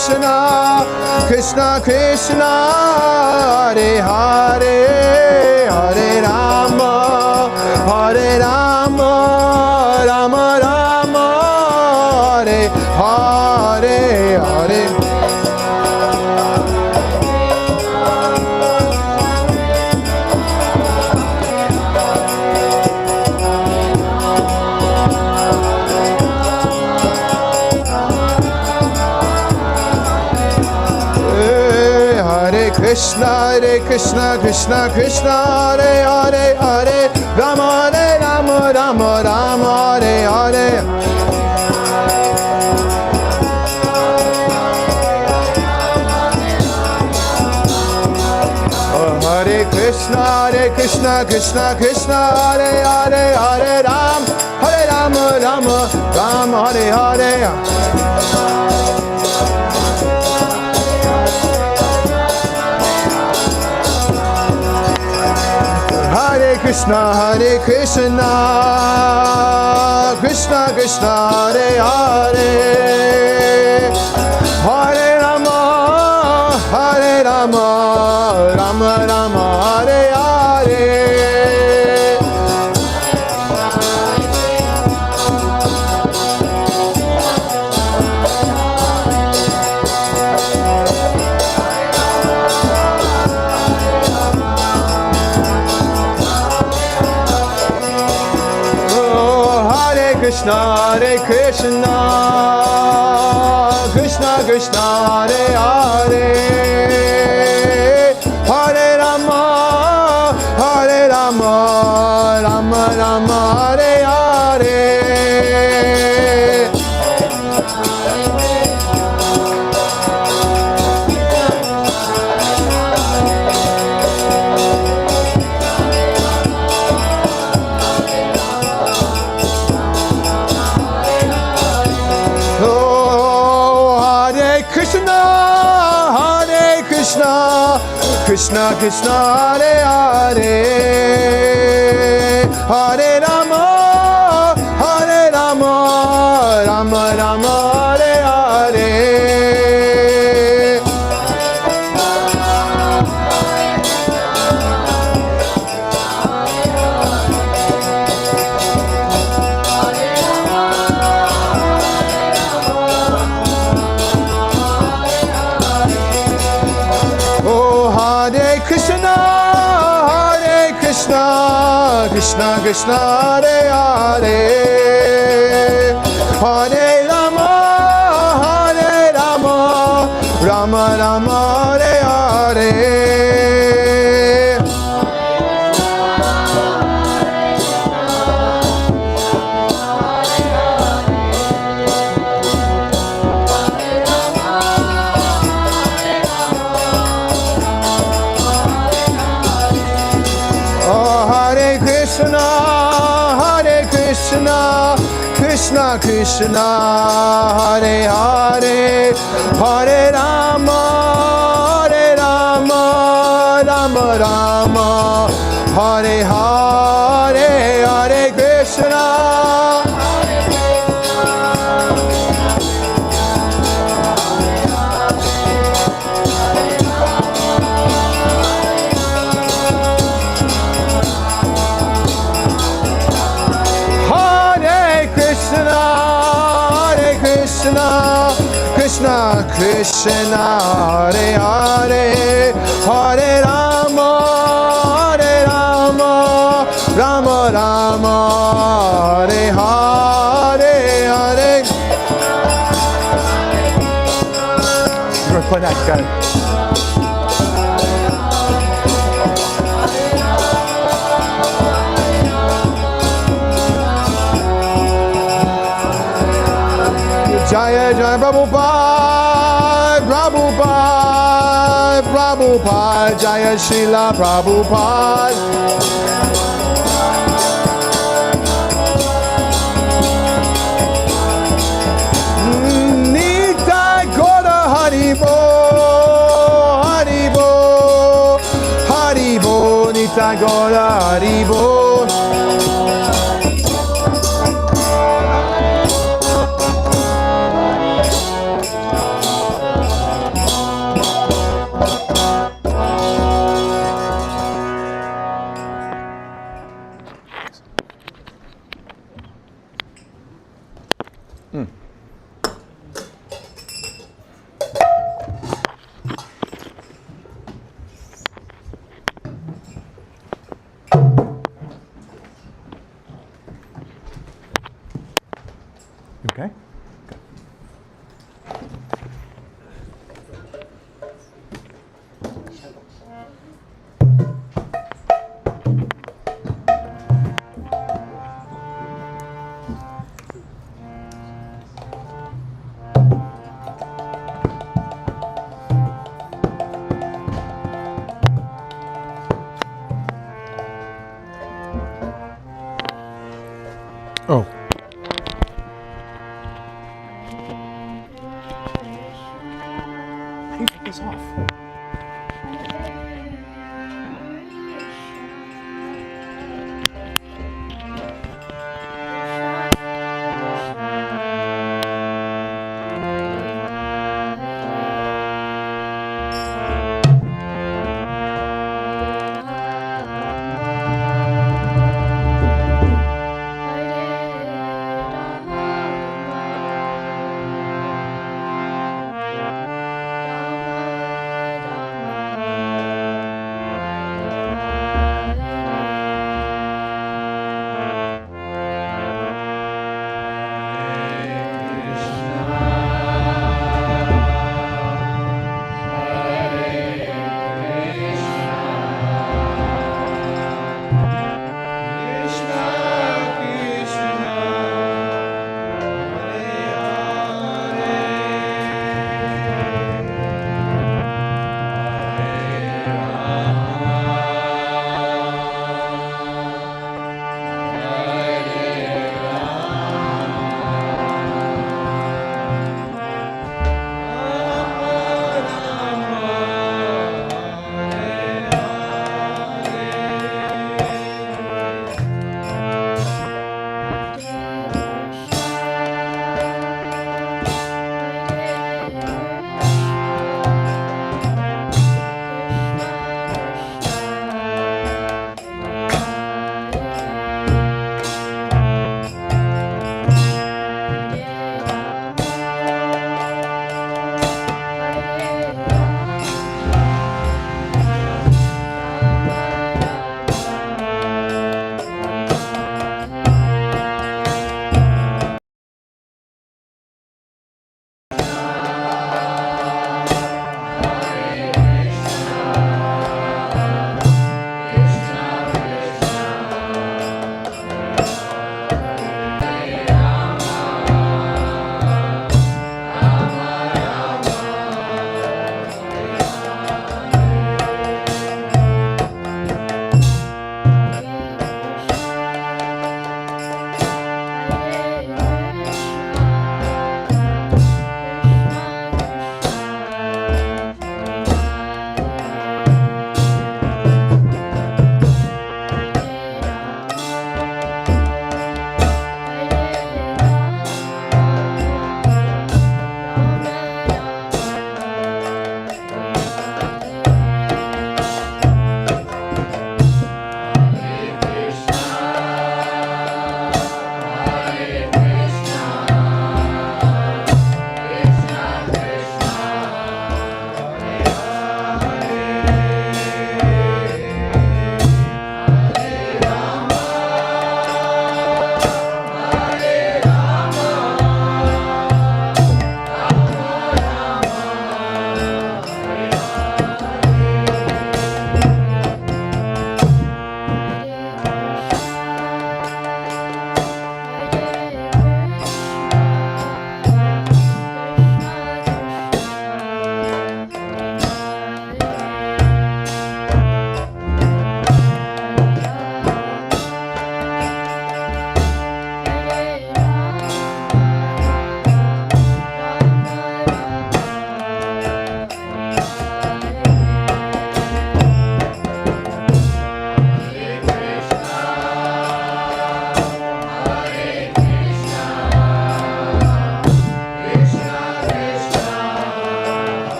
Krishna, Krishna Krishna, Hare Hare, Hare Rama, Hare Rama, Rama Rama, Hare Hare, Hare. Krishna, Hare Krishna, Krishna Krishna, Hare Hare, Hare Rama, Hare Rama, Rama Rama, Hare Hare. Hare Krishna, Krishna Krishna, Hare Hare, Hare Ram, Hare Rama, Rama Rama, Hare Hare. Hare Krishna, Krishna Krishna, Hare Hare, Hare Rama, Rama Rama, Hare Hare. Krishna, Hare Krishna, Krishna Krishna, Hare Hare, Hare Rama, Rama Rama, Hare Hare. Krishna Krishna, Hare Hare, Hare Rama, Rama Rama, Hare Hare. Krishna Krishna, Hare Hare, Hare Rama, Rama Rama, Hare Hare. Krishna Krishna, Hare Hare, Hare Rama, Rama Rama, Hare Hare, Hare Krishna. Krishna Krishna, Hare Hare, Hare Rama, Rama Rama, Hare Hare, Hare. Play that, got it. Jaya Jaya Prabhupada, Prabhupada, Prabhupada, Jaya Srila Prabhupada. Nitai Gora Haribo, Haribo, Haribo, Nitai Gora Haribo. Oh. How do you take this off?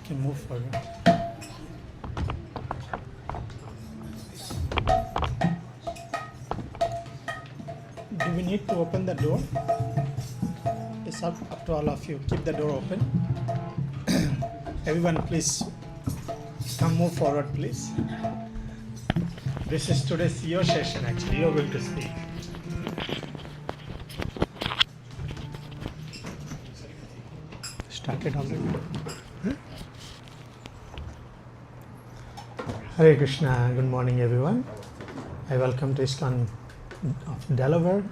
can move forward. Do we need to open the door? It's up to all of you. Keep the door open. Everyone, please come move forward, please. This is today's your session. Actually, you're going to speak. Started already. Hare Krishna. Good morning, everyone. I welcome to ISKCON of Delaware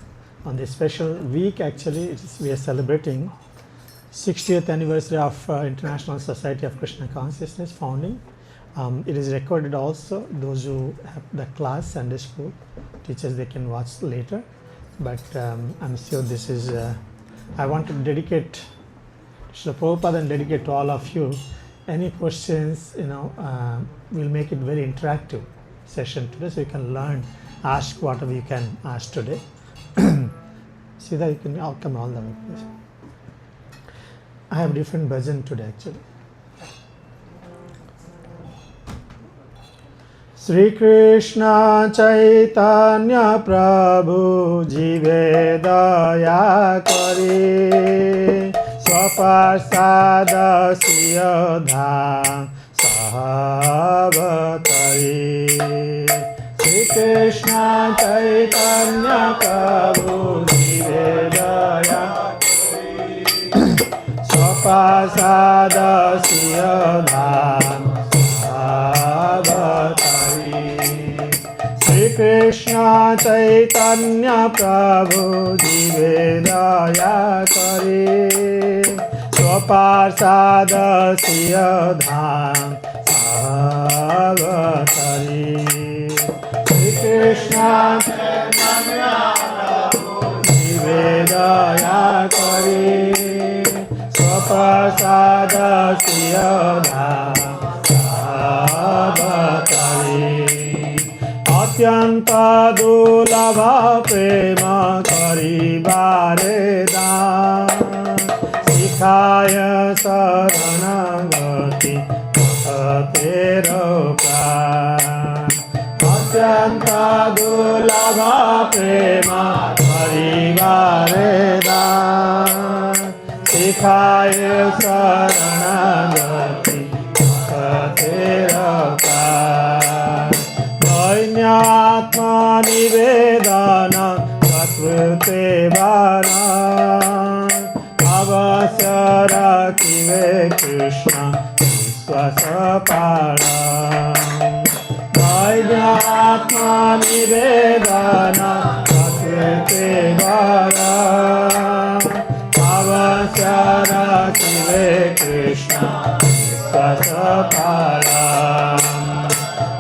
on this special week. Actually, we are celebrating 60th anniversary of International Society of Krishna Consciousness founding. It is recorded also. Those who have the class Sunday school teachers, they can watch later. But I'm sure this is. I want to dedicate Srila Prabhupada and dedicate to all of you. Any questions, we'll make it very interactive session today, so you can learn, ask whatever you can ask today. See that you can all come all the way, please. I have different bhajan today actually. Sri Krishna Chaitanya Prabhu Jive Daya Kari Swaparsada Siyodha Sahavatari. Sri Krishna Chaitanya Prabhu Jive Daya Swaparsada Siyodha Sri Krishna Chaitanya Prabhu Jive Daya Kari Swaparsada Siyodham Sahavatari. Sri Krishna Chaitanya Prabhu Jive Daya Kari Swaparsada Siyodham Sahavatari. Atyanta dulabha prema karibare daan Sikhaya saranagati mathatero pran. Atyanta dulabha prema karibare daan Sikhaya saranagati mathatero pran. Atma nivedana satvate vana avasara kive Krishna viswasapana. Atma nivedana satvate vana avasara kive Krishna viswasapana.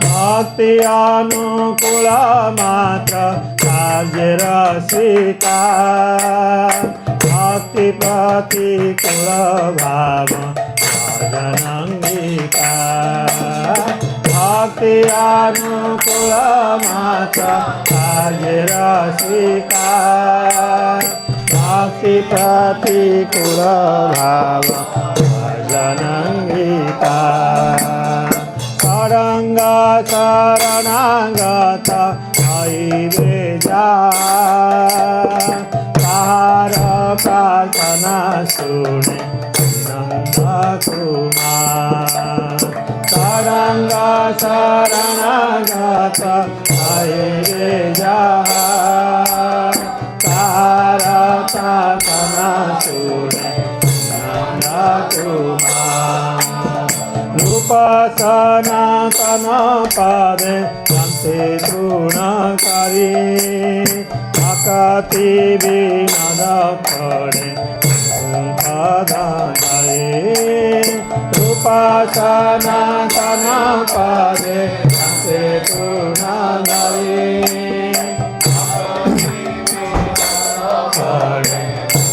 Bhakti anukula matra karjarasika Bhakti pratikula bhava rajanangika. Bhakti anukula matra karjarasika Bhakti pratikula bhava rajanangika. Saranga saranagata aiveja Tahara prarthana sune Nanda Kumar. Saranga saranagata aiveja Tahara prarthana sune Nanda Kumar. Rupa sanatana pade yante trunakari akati vinada pade kumpadadare. Rupa sanatana pade yante trunakari pade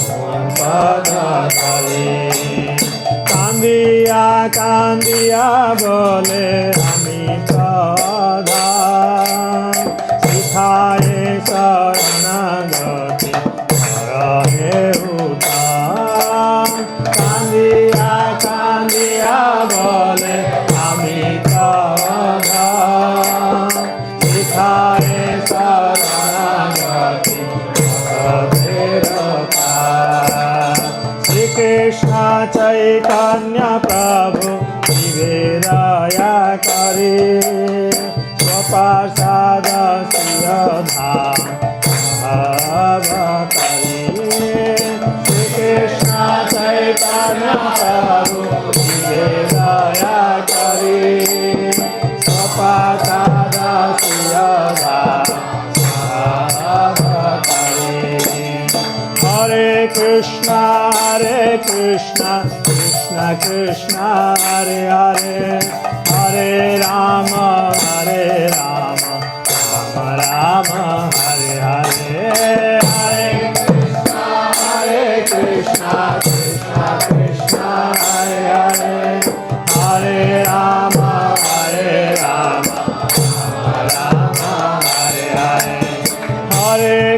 kumpadadare. Kandiya kandiya bole ami pradhan Sikhaye saranagati karahe utan. Kandiya kandiya bole Krishna Chaitanya Prabhu Nivedaya Kari Swaparsada Siyadha Bhavakari Shri Krishna Chaitanya Prabhu Nivedaya Kari Swaparsada Siyadha Hare Krishna, Krishna Krishna, Hare Hare, Hare Rama, Rama Rama, Hare Hare, Hare Krishna, Krishna Krishna, Hare Hare, Hare Rama, Rama Rama, Hare Hare. Hare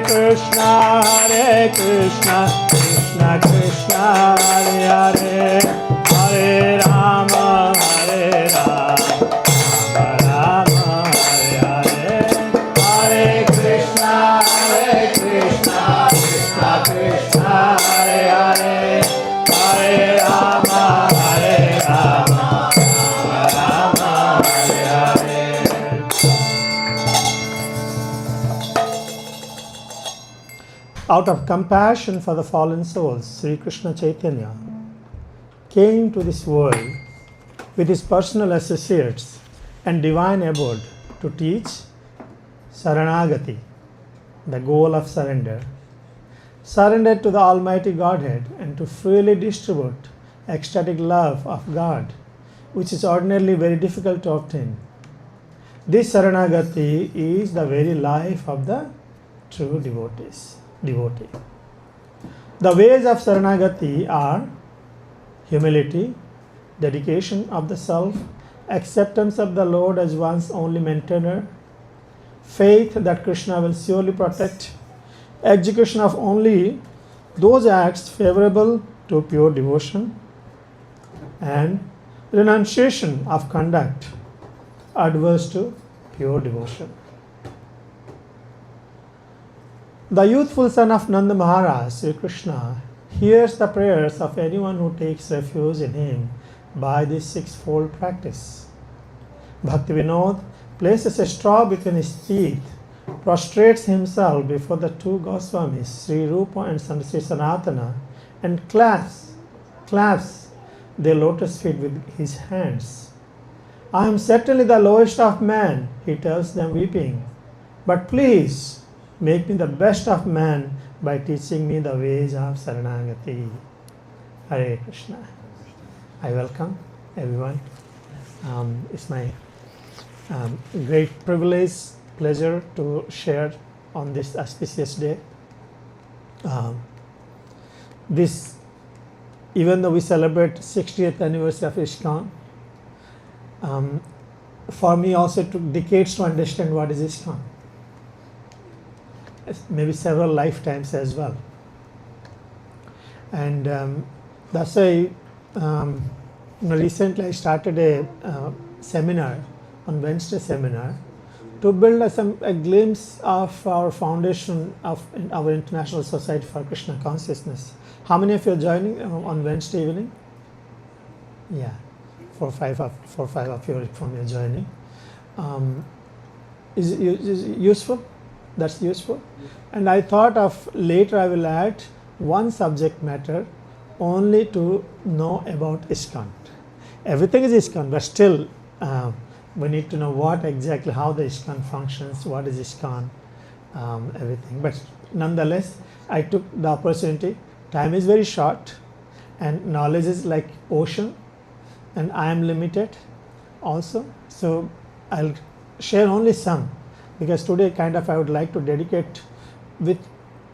Krishna, Krishna Krishna, Hare Hare, Hare Rama, Rama Rama, Hare Hare, Hare Krishna, Krishna Krishna, Hare Hare, Hare Rama, Rama Rama, Hare Hare. Out of compassion for the fallen souls, Sri Krishna Chaitanya came to this world with his personal associates and divine abode to teach Saranagati, the goal of surrender. Surrender to the Almighty Godhead and to freely distribute ecstatic love of God, which is ordinarily very difficult to obtain. This Saranagati is the very life of the true devotee. The ways of Saranagati are humility, dedication of the self, acceptance of the Lord as one's only maintainer, faith that Krishna will surely protect, execution of only those acts favorable to pure devotion, and renunciation of conduct adverse to pure devotion. The youthful son of Nanda Maharaj, Sri Krishna, hears the prayers of anyone who takes refuge in him by this sixfold practice. Bhakti Vinod places a straw between his teeth, prostrates himself before the two Goswamis, Sri Rupa and Sri Sanatana, and clasps their lotus feet with his hands. I am certainly the lowest of men, he tells them weeping, but please make me the best of man by teaching me the ways of Saranagati. Hare Krishna. I welcome everyone. It's my great privilege, pleasure to share on this auspicious day. This, even though we celebrate 60th anniversary of ISKCON, for me also it took decades to understand what is ISKCON. Maybe several lifetimes as well. And that's why recently I started a seminar, on Wednesday seminar, to build a glimpse of our foundation of our International Society for Krishna Consciousness. How many of you are joining on Wednesday evening? Yeah, 4 or 5 of you from you are joining. Is it useful? That's useful. And I thought of later I will add one subject matter only to know about ISKCON. Everything is ISKCON, but still we need to know what exactly, how the ISKCON functions, what is ISKCON, everything. But nonetheless, I took the opportunity. Time is very short and knowledge is like ocean and I am limited also. So I'll share only some, because today kind of I would like to dedicate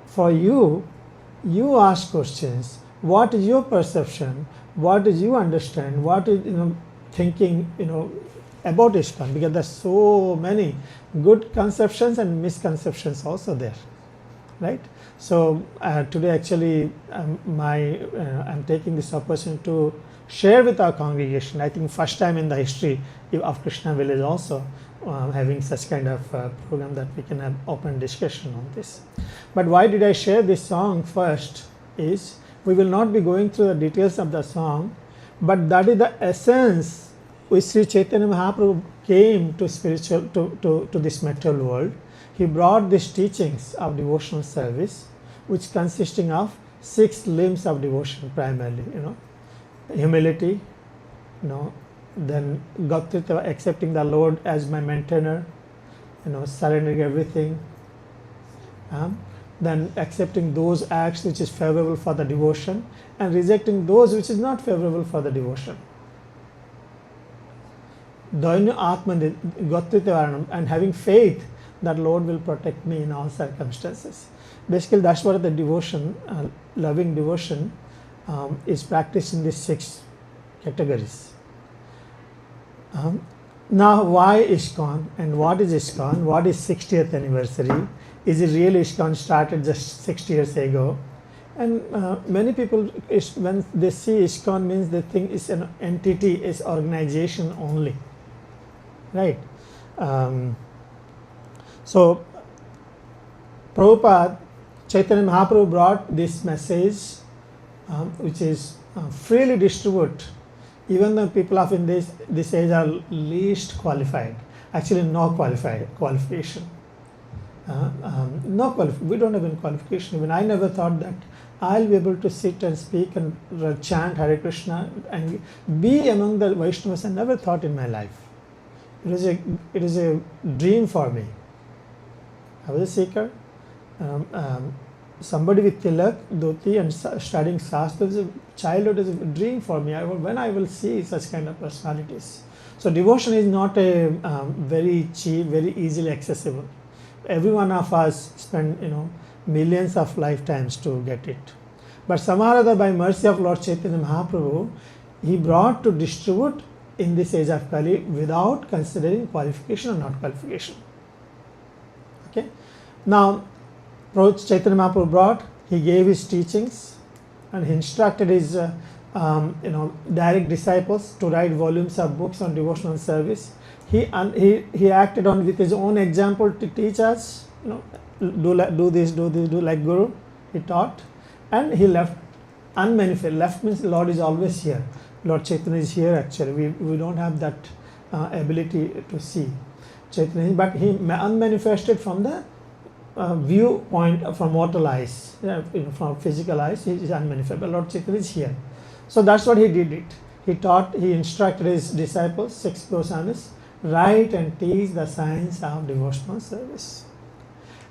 for you ask questions. What is your perception? What do you understand? What is thinking about ISKCON? Because there's so many good conceptions and misconceptions also there, right? So today actually I'm taking this opportunity to share with our congregation. I think first time in the history of Krishna Village also having such kind of program that we can have open discussion on this. But why did I share this song first is We will not be going through the details of the song, but that is the essence which Sri Chaitanya Mahaprabhu came to to this material world. He brought these teachings of devotional service, which consisting of 6 limbs of devotion primarily, humility, then Gatrita, accepting the Lord as my maintainer, surrendering everything, then accepting those acts which is favorable for the devotion and rejecting those which is not favorable for the devotion. Dainu Atman Gatrita Varanam, and having faith that Lord will protect me in all circumstances. Basically, that's what the devotion, loving devotion, is practiced in these 6 categories. Now, why ISKCON and what is ISKCON? What is 60th anniversary? Is it really ISKCON started just 60 years ago? And many people, when they see ISKCON, means they think it's an entity, it's organization only, right? So, Prabhupada, Chaitanya Mahaprabhu brought this message, which is freely distributed, even though people of in this age are least qualified, actually no qualification. We don't have any qualification. Even I never thought that I'll be able to sit and speak and chant Hare Krishna and be among the Vaishnavas. I never thought in my life. It is a dream for me. I was a seeker. Somebody with tilak, dhoti and studying Shastra, childhood is a dream for me. When I will see such kind of personalities. So devotion is not a very cheap, very easily accessible. Every one of us spend millions of lifetimes to get it. But somehow or other, by mercy of Lord Chaitanya Mahaprabhu, he brought to distribute in this age of Kali without considering qualification or not qualification. Okay. Now, Chaitanya Mahaprabhu brought, he gave his teachings and he instructed his direct disciples to write volumes of books on devotional service. He acted on with his own example to teach us, do this, like Guru, he taught, and he left unmanifest. Left means Lord is always here. Lord Chaitanya is here actually. We don't have that ability to see Chaitanya, but he unmanifested from the viewpoint from mortal eyes, from physical eyes, he is unmanifest, but Lord Chaitanya is here. So that's what he did it. He taught, he instructed his disciples, 6 Goswamis, write and teach the science of devotional service.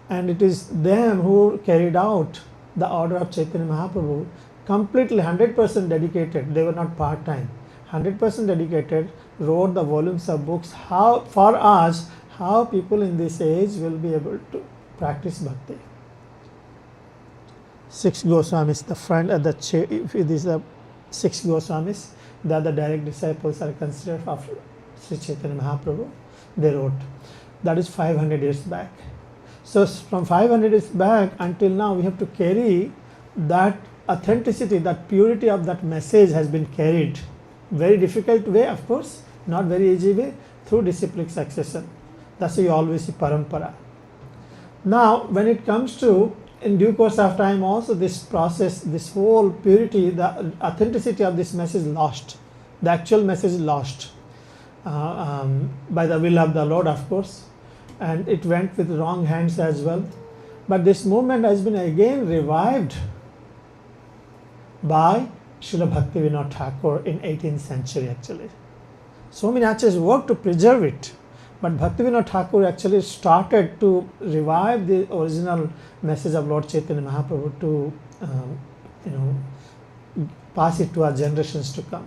And it is them who carried out the order of Chaitanya Mahaprabhu, completely 100% dedicated. They were not part-time, 100% dedicated, wrote the volumes of books for us, how people in this age will be able to practice bhakti. 6 Goswamis, the front at if it is the 6 Goswamis, the other direct disciples are considered of Sri Chaitanya Mahaprabhu. They wrote. That is 500 years back. So from 500 years back until now, we have to carry that authenticity, that purity of that message has been carried. Very difficult way, of course, not very easy way, through disciplic succession. That's why you always see parampara. Now, when it comes to, in due course of time also, this process, this whole purity, the authenticity of this message is lost. The actual message is lost by the will of the Lord, of course, and it went with wrong hands as well. But this movement has been again revived by Srila Bhaktivinoda Thakur in 18th century actually. So many acharyas worked to preserve it. But Bhaktivinoda Thakur actually started to revive the original message of Lord Chaitanya Mahaprabhu to, pass it to our generations to come.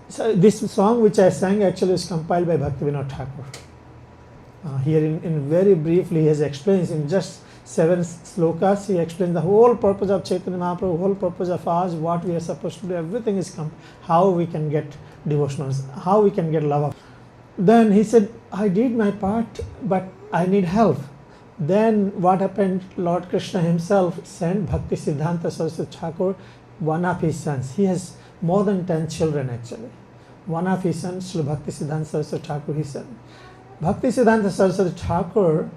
So this song which I sang actually is compiled by Bhaktivinoda Thakur. Here in very briefly he has explained in just 7 slokas, he explains the whole purpose of Chaitanya Mahaprabhu, whole purpose of us, what we are supposed to do, everything is how we can get devotionals, how we can get love. Then he said, I did my part, but I need help. Then what happened? Lord Krishna himself sent Bhakti Siddhanta Saraswati Thakur, one of his sons. He has more than 10 children actually. One of his sons, Srila Bhakti Siddhanta Saraswati Thakur, he said. Bhakti Siddhanta Saraswati Thakur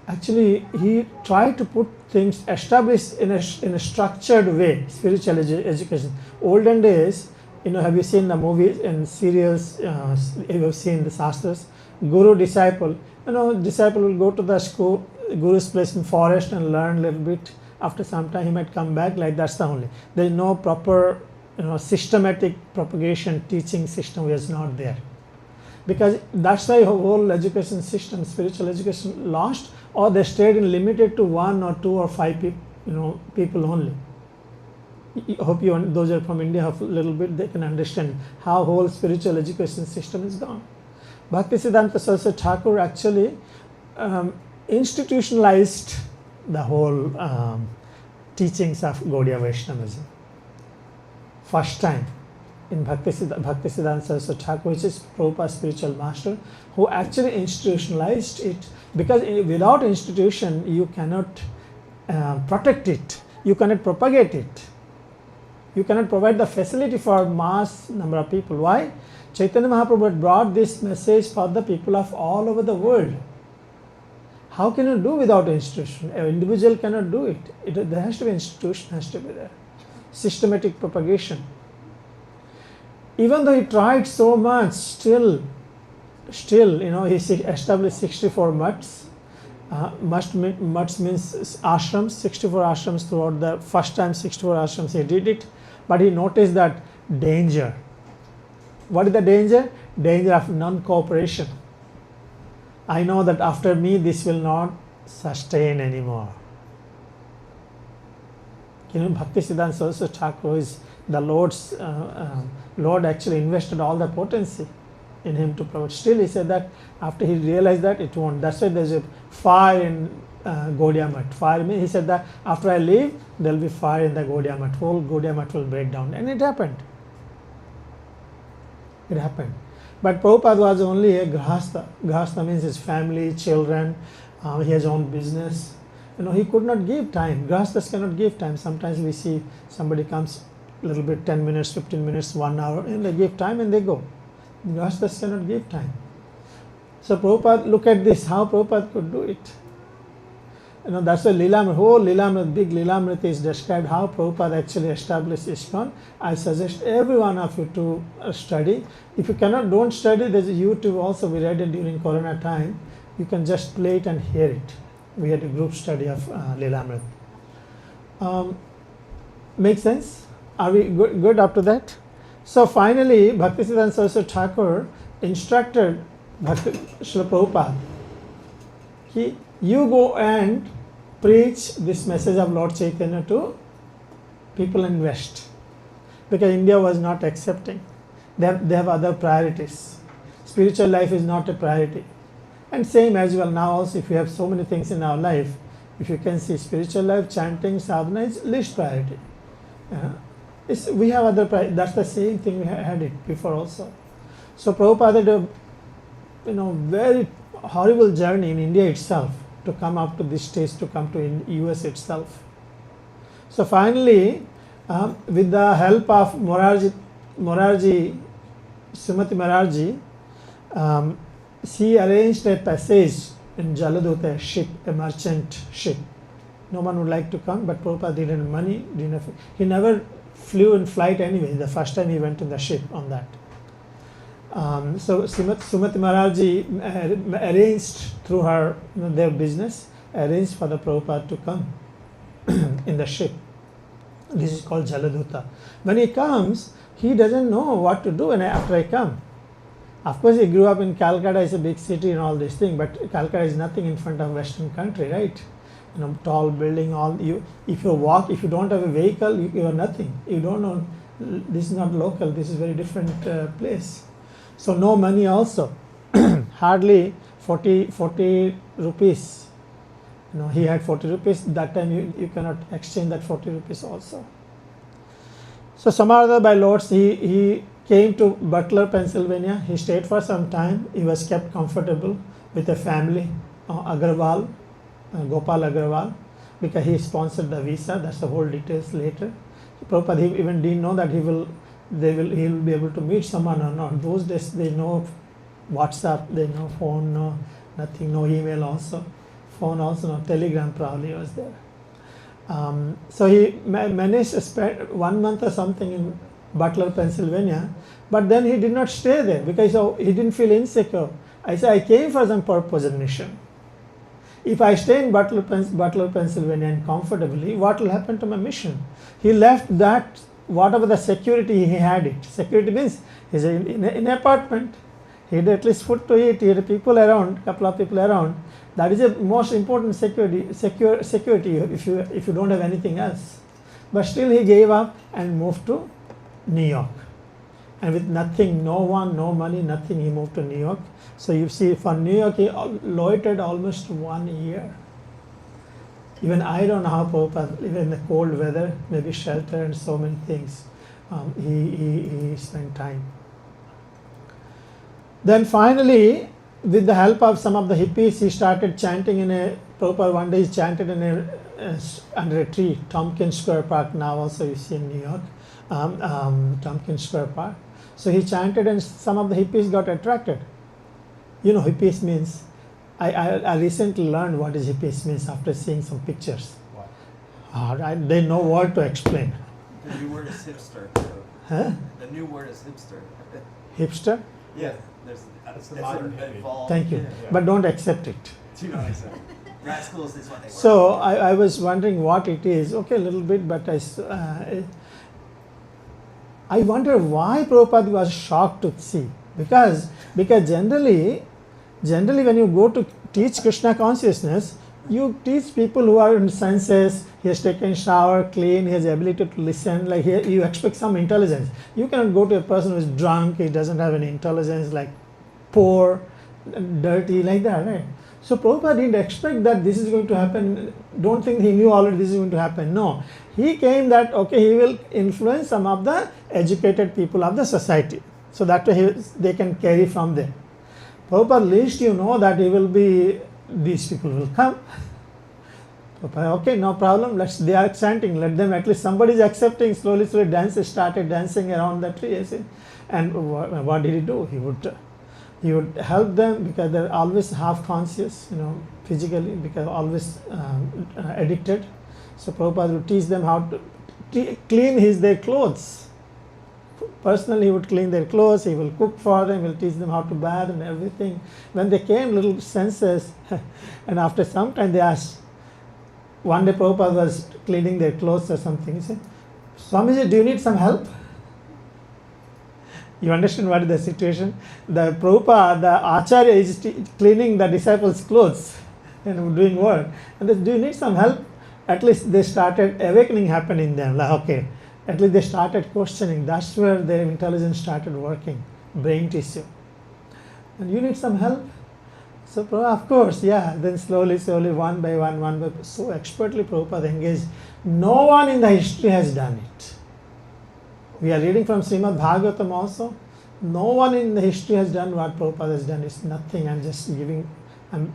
Actually, he tried to put things, establish in a structured way, spiritual education. Olden days, have you seen the movies and serials, you have seen the Shastras, Guru, disciple, disciple will go to the school, Guru's place in forest and learn a little bit. After some time he might come back, like that's the only. There is no proper, systematic propagation teaching system was not there. Because that's why whole education system, spiritual education lost, or they stayed in limited to 1 or 2 or 5 people only. I hope those are from India have a little bit, they can understand how whole spiritual education system is gone. Bhaktisiddhanta Saraswati Thakur actually institutionalized the whole teachings of Gaudiya Vaishnavism. First time in Bhaktisiddhanta Saraswati Thakur, which is Prabhupada's spiritual master, who actually institutionalized it, because without institution you cannot protect it, you cannot propagate it, you cannot provide the facility for mass number of people. Why? Chaitanya Mahaprabhu brought this message for the people of all over the world. How can you do without institution? An individual cannot do it. There has to be institution, has to be there. Systematic propagation. Even though he tried so much, still, he established 64 mutts. Mutts means ashrams, 64 ashrams throughout the first time, 64 ashrams he did it. But he noticed that danger. What is the danger? Danger of non-cooperation. I know that after me this will not sustain anymore. Bhaktisiddhanta Saraswati Thakur is the Lord's, Lord actually invested all the potency in him to provide. Still he said that after he realized that it won't. That's why there's a fire in Gaudiya Math. Fire means, he said that after I leave, there will be fire in the Gaudiya Math. Whole Gaudiya Math will break down. And it happened. It happened. But Prabhupada was only a grahastha. Grahastha means his family, children, he has own business. He could not give time. Grahasthas cannot give time. Sometimes we see somebody comes a little bit, 10 minutes, 15 minutes, 1 hour, and they give time and they go. Grahasthas cannot give time. So Prabhupada, look at this, how Prabhupada could do it. That's why Lilamrita, whole Lilamrita, big Lilamrita is described how Prabhupada actually established ISKCON. I suggest every one of you to study. If you cannot, don't study, there's a YouTube also, we read it during Corona time. You can just play it and hear it. We had a group study of Lilamrita. Make sense? Are we good up to that? So finally, Bhaktisiddhanta Saraswati Thakur instructed Srila Prabhupada, you go and preach this message of Lord Chaitanya to people in West, because India was not accepting. They have other priorities. Spiritual life is not a priority. And same as well now also, if we have so many things in our life, if you can see spiritual life, chanting, sadhana is least priority. We have other priorities. That's the same thing we had it before also. So Prabhupada did a very horrible journey in India itself to come up to this stage, to come to US itself. So finally, with the help of Srimati Morarji, she arranged a passage in Jaladuta, a ship, a merchant ship. No one would like to come, but Prabhupada didn't have money, he never flew in flight anyway. The first time he went in the ship on that. So Srimati Morarji arranged through her, their business, arranged for the Prabhupada to come in the ship. This is called Jaladuta. When he comes, he doesn't know what to do after I come. Of course, he grew up in Calcutta, it's a big city and all this thing, but Calcutta is nothing in front of Western country, right? Tall building, if you walk, if you don't have a vehicle, you are nothing. You don't know, this is not local, this is very different place. So no money also, hardly 40 rupees. He had 40 rupees, that time you cannot exchange that 40 rupees also. So somehow by Lords, he came to Butler, Pennsylvania. He stayed for some time. He was kept comfortable with a family, Agarwal, Gopal Agarwal, because he sponsored the visa. That's the whole details later. Prabhupada, he even didn't know that he will be able to meet someone or not. Those days they know WhatsApp, they know phone, no nothing, no email also. phone also, no, telegram probably was there. So he managed to spend 1 month or something in Butler, Pennsylvania, but then he did not stay there because he didn't feel insecure. I said, I came for some purpose and mission. If I stay in Butler, Pennsylvania and comfortably, what will happen to my mission? He left that, whatever the security he had it. Security means he's in an apartment. He had at least food to eat. He had people around, couple of people around. That is the most important security if you don't have anything else. But still he gave up and moved to New York. And with nothing, no one, no money, nothing, he moved to New York. So you see, for New York, he loitered almost 1 year. Even I don't know how Prabhupada, even in the cold weather, maybe shelter and so many things, he spent time. Then finally, with the help of some of the hippies, he started chanting Prabhupada one day he chanted under a tree, Tompkins Square Park, now also you see in New York, Tompkins Square Park. So he chanted and some of the hippies got attracted. You know, hippies means, I recently learned what is hippies means after seeing some pictures. What? They know what to explain. The new word is hipster. Huh? The new word is hipster. Hipster? Yeah, that's the modern evolved. Thank you. Yeah. But don't accept it. Do not accept. Grad schools is what they were. So I was wondering what it is. Okay, a little bit, but I wonder why Prabhupada was shocked to see. Because generally when you go to teach Krishna consciousness, you teach people who are in senses, he has taken shower, clean, he has the ability to listen, like you expect some intelligence. You cannot go to a person who is drunk, he doesn't have any intelligence, like poor, dirty, like that, right? So Prabhupada didn't expect that this is going to happen. Don't think he knew already this is going to happen. No. He came that, okay, he will influence some of the educated people of the society. So that way they can carry from there. Prabhupada, at least you know that these people will come. Prabhupada, okay, no problem, they are chanting, let them, at least somebody is accepting, slowly started dancing around the tree. And what did he do? He would help them because they're always half conscious, physically, because always addicted. So Prabhupada would teach them how to clean their clothes. Personally, he would clean their clothes, he will cook for them, he will teach them how to bath and everything. When they came, little senses, and after some time they asked, one day Prabhupada was cleaning their clothes or something. He said, Swamiji, do you need some help? You understand what is the situation? The Prabhupada, the Acharya is cleaning the disciples' clothes and doing work. And they said, do you need some help? At least they started, awakening happened in them. Like, okay, at least they started questioning. That's where their intelligence started working, brain tissue. And you need some help? So, of course, yeah. Then slowly, one by one, so expertly Prabhupada engaged. No one in the history has done it. We are reading from Srimad Bhagavatam also. No one in the history has done what Prabhupada has done. It's nothing. I'm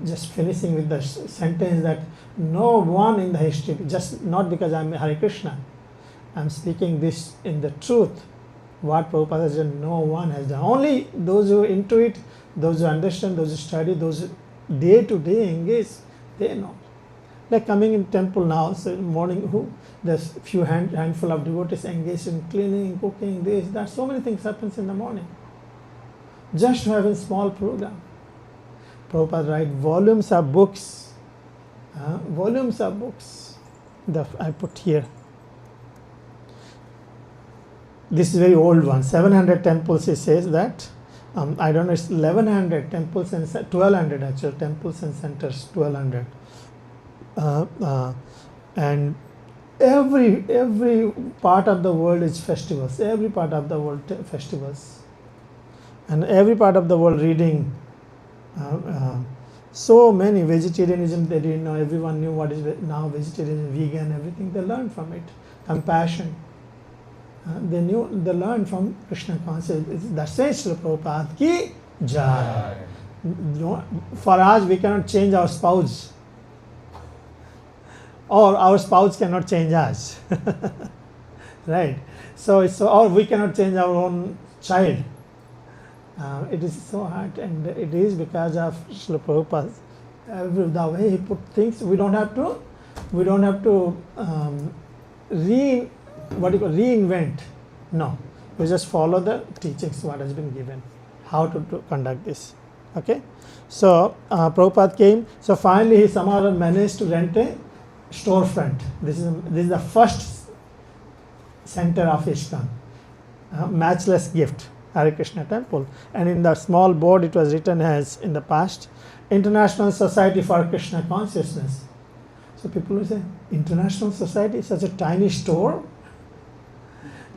just finishing with the sentence that no one in the history, just not because I'm Hare Krishna. I'm speaking this in the truth. What Prabhupada has done, no one has done. Only those who are into it, those who understand, those who study, those who day to day engage, they know. Like coming in temple now, so in the morning, there's few handful of devotees engaged in cleaning, cooking, this, that. So many things happens in the morning. Just having small program. Prabhupada write volumes of books. Volumes of books. I put here. This is very old one. 700 temples, he says that. I don't know, it's 1100 temples and 1200 actual temples and centers, 1200. And every part of the world is festivals. Every part of the world festivals. And every part of the world reading. So many vegetarianism they didn't know. Everyone knew what is now vegetarianism, vegan, everything. They learned from it. Compassion. They learned from Krishna consciousness. That's why Srila Prabhupada ki jai. For us, we cannot change our spouse. Or our spouse cannot change us. Right? Or we cannot change our own child. It is so hard, and it is because of Srila Prabhupada The way he put things, we don't have to reinvent. No, we just follow the teachings what has been given, how to conduct this. Okay, so Prabhupada came. So finally, he somehow managed to rent a storefront. This is the first center of ISKCON, matchless gift, Hare Krishna temple. And in the small board, it was written as in the past, International Society for Krishna Consciousness. So people will say, International Society, such a tiny store.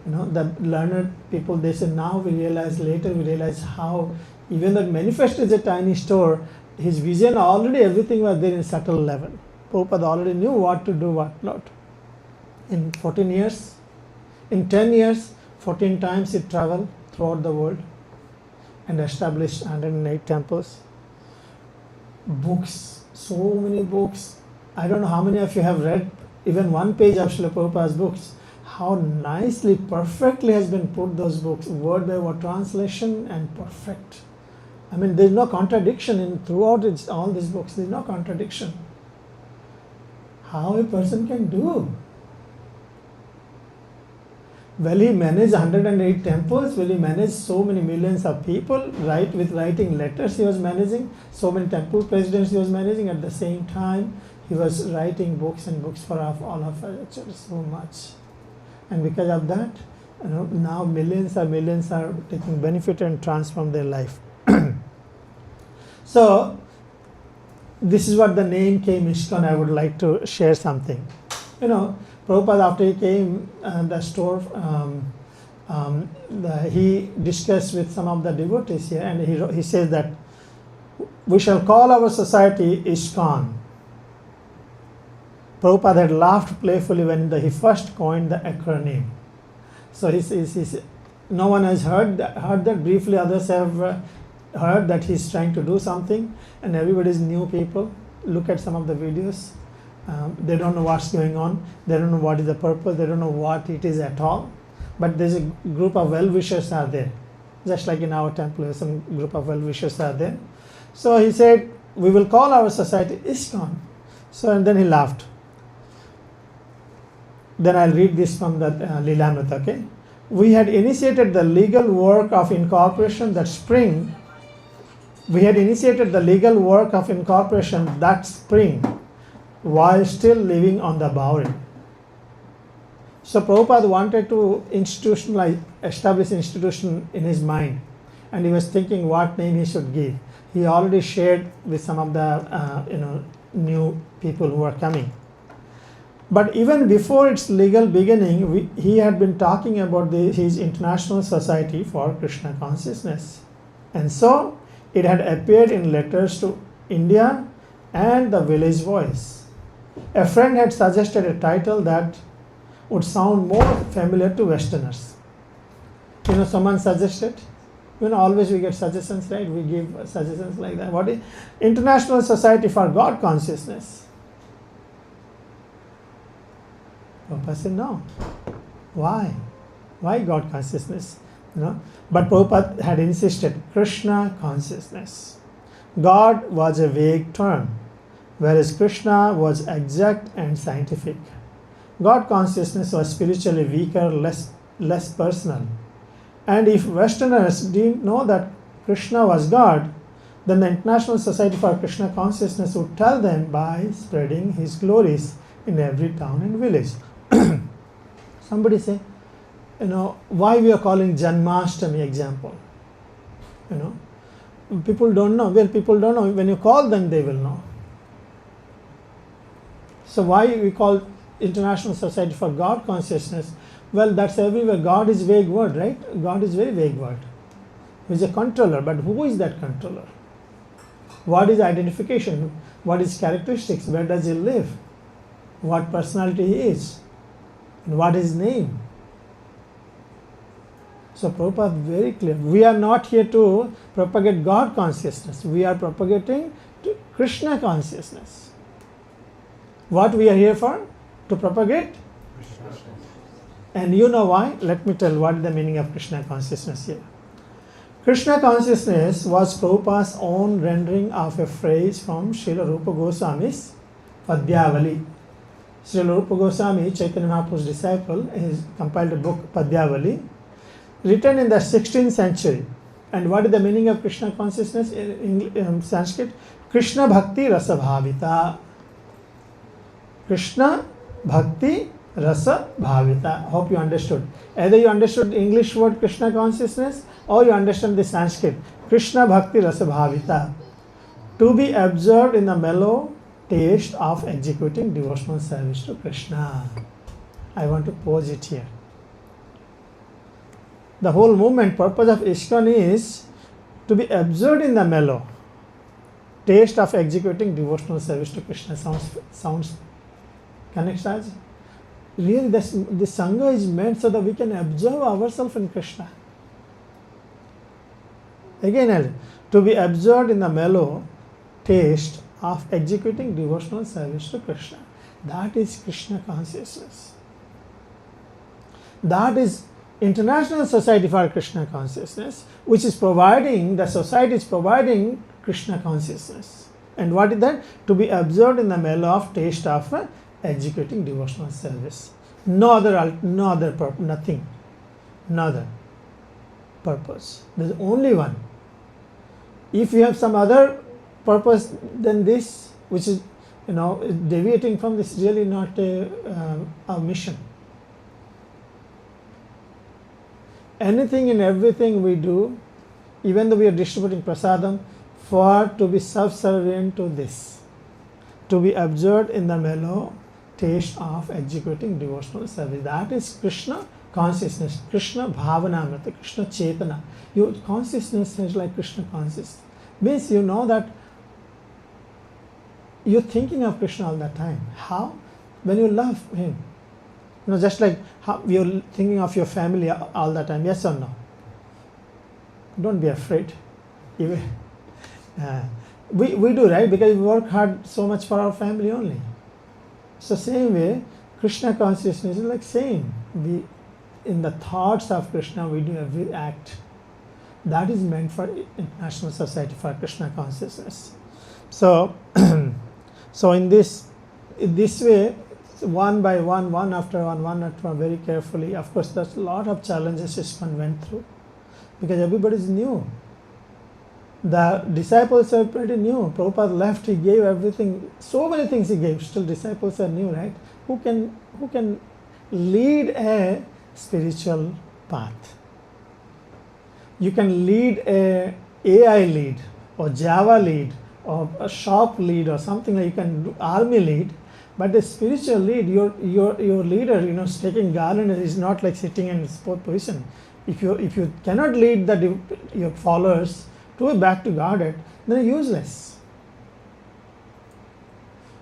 The learned people, they say, now later we realize how, even though manifest is a tiny store, his vision already, everything was there in subtle level. Prabhupada already knew what to do, what not. In 10 years, 14 times he traveled throughout the world and established 108 temples. Books, so many books. I don't know how many of you have read even one page of Srila Prabhupada's books. How nicely, perfectly has been put those books, word by word translation and perfect. I mean, there's no contradiction throughout all these books. There's no contradiction. How a person can do? Will he manage 108 temples? Will he manage so many millions of people? With writing letters he was managing, so many temple presidents he was managing. At the same time, he was writing books and books for all of us, actually, so much. And because of that, now millions are taking benefit and transform their life. So this is what the name came, ISKCON. I would like to share something. Prabhupada, after he came, the store, he discussed with some of the devotees here, and he says that we shall call our society ISKCON. Prabhupada had laughed playfully when he first coined the acronym. So no one has heard that briefly. Others have heard that he's trying to do something, and everybody's new people. Look at some of the videos. They don't know what's going on. They don't know what is the purpose. They don't know what it is at all. But there's a group of well-wishers are there. Just like in our temple, some group of well-wishers are there. So he said, we will call our society ISKCON. So, and then he laughed. Then I'll read this from the Lilamrita, okay? We had initiated the legal work of incorporation that spring. While still living on the Bowery. So Prabhupada wanted to establish institution in his mind, and he was thinking what name he should give. He already shared with some of the new people who are coming. But even before its legal beginning, he had been talking about his International Society for Krishna Consciousness. And so it had appeared in letters to India and the Village Voice. A friend had suggested a title that would sound more familiar to Westerners. Someone suggested. Always we get suggestions, right? We give suggestions like that. What is International Society for God Consciousness? Prabhupada said no. Why? Why God consciousness? But Prabhupada had insisted, Krishna consciousness. God was a vague term, whereas Krishna was exact and scientific. God consciousness was spiritually weaker, less personal. And if Westerners didn't know that Krishna was God, then the International Society for Krishna Consciousness would tell them by spreading his glories in every town and village. Somebody say, why we are calling Janmashtami example? People don't know. Well, people don't know. When you call them, they will know. So why we call International Society for God Consciousness? Well, that's everywhere. God is vague word, right? God is very vague word. He is a controller, but who is that controller? What is identification? What is characteristics? Where does he live? What personality he is? And what is his name? So Prabhupada very clear. We are not here to propagate God consciousness. We are propagating Krishna consciousness. What we are here for? To propagate? And you know why? Let me tell what is the meaning of Krishna consciousness here. Krishna consciousness was Prabhupada's own rendering of a phrase from Srila Rupa Goswami's Padyavali. Srila Rupa Goswami, Chaitanya Mahaprabhu's disciple, has compiled a book Padyavali, written in the 16th century. And what is the meaning of Krishna consciousness in Sanskrit? Krishna Bhakti Rasa Bhavita. Krishna Bhakti Rasa Bhavita. Hope you understood. Either you understood the English word Krishna consciousness or you understand the Sanskrit. Krishna Bhakti Rasa Bhavita. To be observed in the mellow taste of executing devotional service to Krishna. I want to pause it here. The whole movement purpose of ISKCON is to be absorbed in the mellow taste of executing devotional service to Krishna. Sounds connects us. Really, the Sangha is meant so that we can observe ourselves in Krishna. Again, to be absorbed in the mellow taste of executing devotional service to Krishna. That is Krishna consciousness. That is International Society for Krishna Consciousness, which is providing, the society is providing Krishna consciousness. And what is that? To be observed in the mellow of taste of executing devotional service. No other purpose, nothing. No other purpose. There is only one. If you have some other purpose than this, which is, deviating from this, really not a mission. Anything and everything we do, even though we are distributing prasadam, for to be subservient to this, to be observed in the mellow taste of executing devotional service. That is Krishna consciousness, Krishna bhavanamrita, Krishna chetana. Your consciousness is like Krishna consciousness. Means you know that you're thinking of Krishna all the time. How? When you love him. Just like how you're thinking of your family all the time, yes or no? Don't be afraid. We do, right? Because we work hard so much for our family only. So same way, Krishna consciousness is like same. We, in the thoughts of Krishna, we do every act. That is meant for International Society for Krishna Consciousness. So, so in this way, one by one, one after one, very carefully. Of course, there's a lot of challenges ISKCON went through because everybody is new. The disciples are pretty new. Prabhupada left, he gave everything, so many things he gave. Still, disciples are new, right? Who can lead a spiritual path? You can lead a AI lead or Java lead or a shop lead or something like you can do army lead. But the spiritual lead, your leader, taking garland is not like sitting in sport position. If you cannot lead your followers to back to Godhead, then useless.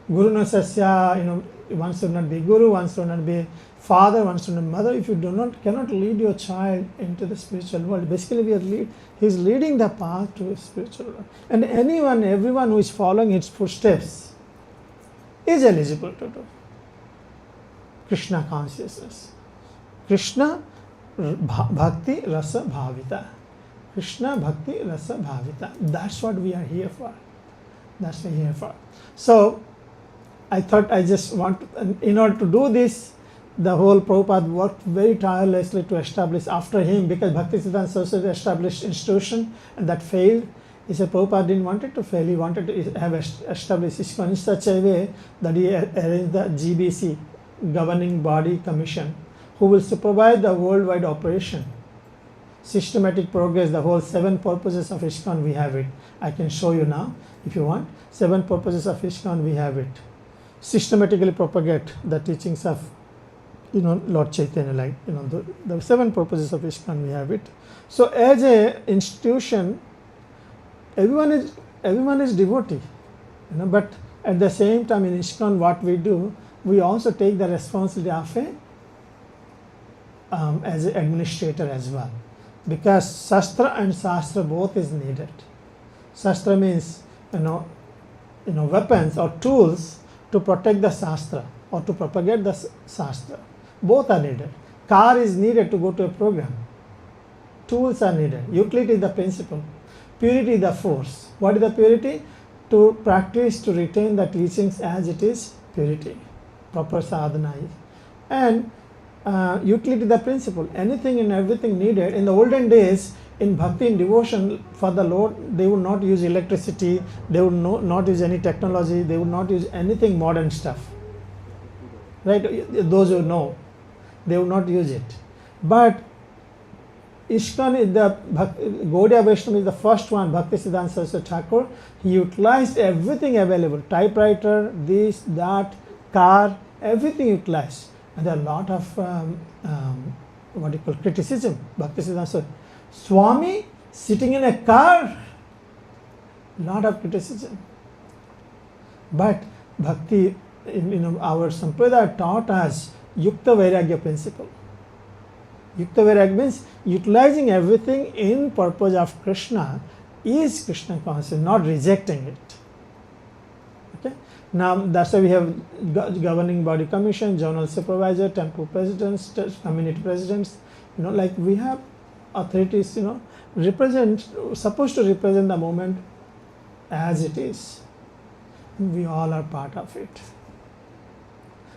Guru no sasya, one should not be guru, one should not be father, one should not be mother. If you cannot lead your child into the spiritual world, basically he's leading the path to the spiritual world. And everyone who is following his footsteps is eligible to do Krishna consciousness. Krishna Bhakti Rasa Bhavita. Krishna Bhakti Rasa Bhavita. That's what we are here for. That's what we are here for. So, I thought I just want to, in order to do this, the whole Prabhupada worked very tirelessly to establish after him, because Bhaktisiddhanta Saraswati established institution and that failed. He said Prabhupada didn't want it to fail, he wanted to have established ISKCON in such a way that he arranged the GBC, Governing Body Commission, who will supervise the worldwide operation. Systematic progress, the whole 7 purposes of ISKCON, we have it. I can show you now if you want. 7 purposes of ISKCON, we have it. Systematically propagate the teachings of Lord Chaitanya, like the 7 purposes of ISKCON, we have it. So as a institution, everyone is devotee, but at the same time in ISKCON what we do, we also take the responsibility of as an administrator as well, because Shastra and Shastra both is needed. Shastra means weapons or tools to protect the Shastra or to propagate the Shastra. Both are needed. Car is needed to go to a program. tools are needed. Utility is the principle. Purity is the force. What is the purity? To practice, to retain the teachings as it is, purity. Proper sadhana is. And utility is the principle. Anything and everything needed. In the olden days, in bhakti and devotion for the Lord, they would not use electricity, they would not use any technology, they would not use anything modern stuff. Right? Those who know, they would not use it. But ISKCON is the Gaudiya Vaishnava is the first one. Bhakti Siddhanta Saraswati Thakur, he utilized everything available: typewriter, this, that, car, everything utilized. And there are a lot of what you call criticism. Bhakti Siddhanta Saraswati Swami sitting in a car, lot of criticism. But bhakti, our sampradaya taught us yukta vairagya principle. Yukta vairagya means utilizing everything in purpose of Krishna is Krishna consciousness, not rejecting it. Okay. Now that's why we have governing body commission, journal supervisor, temple presidents, community presidents. Like we have authorities, supposed to represent the movement as it is. We all are part of it.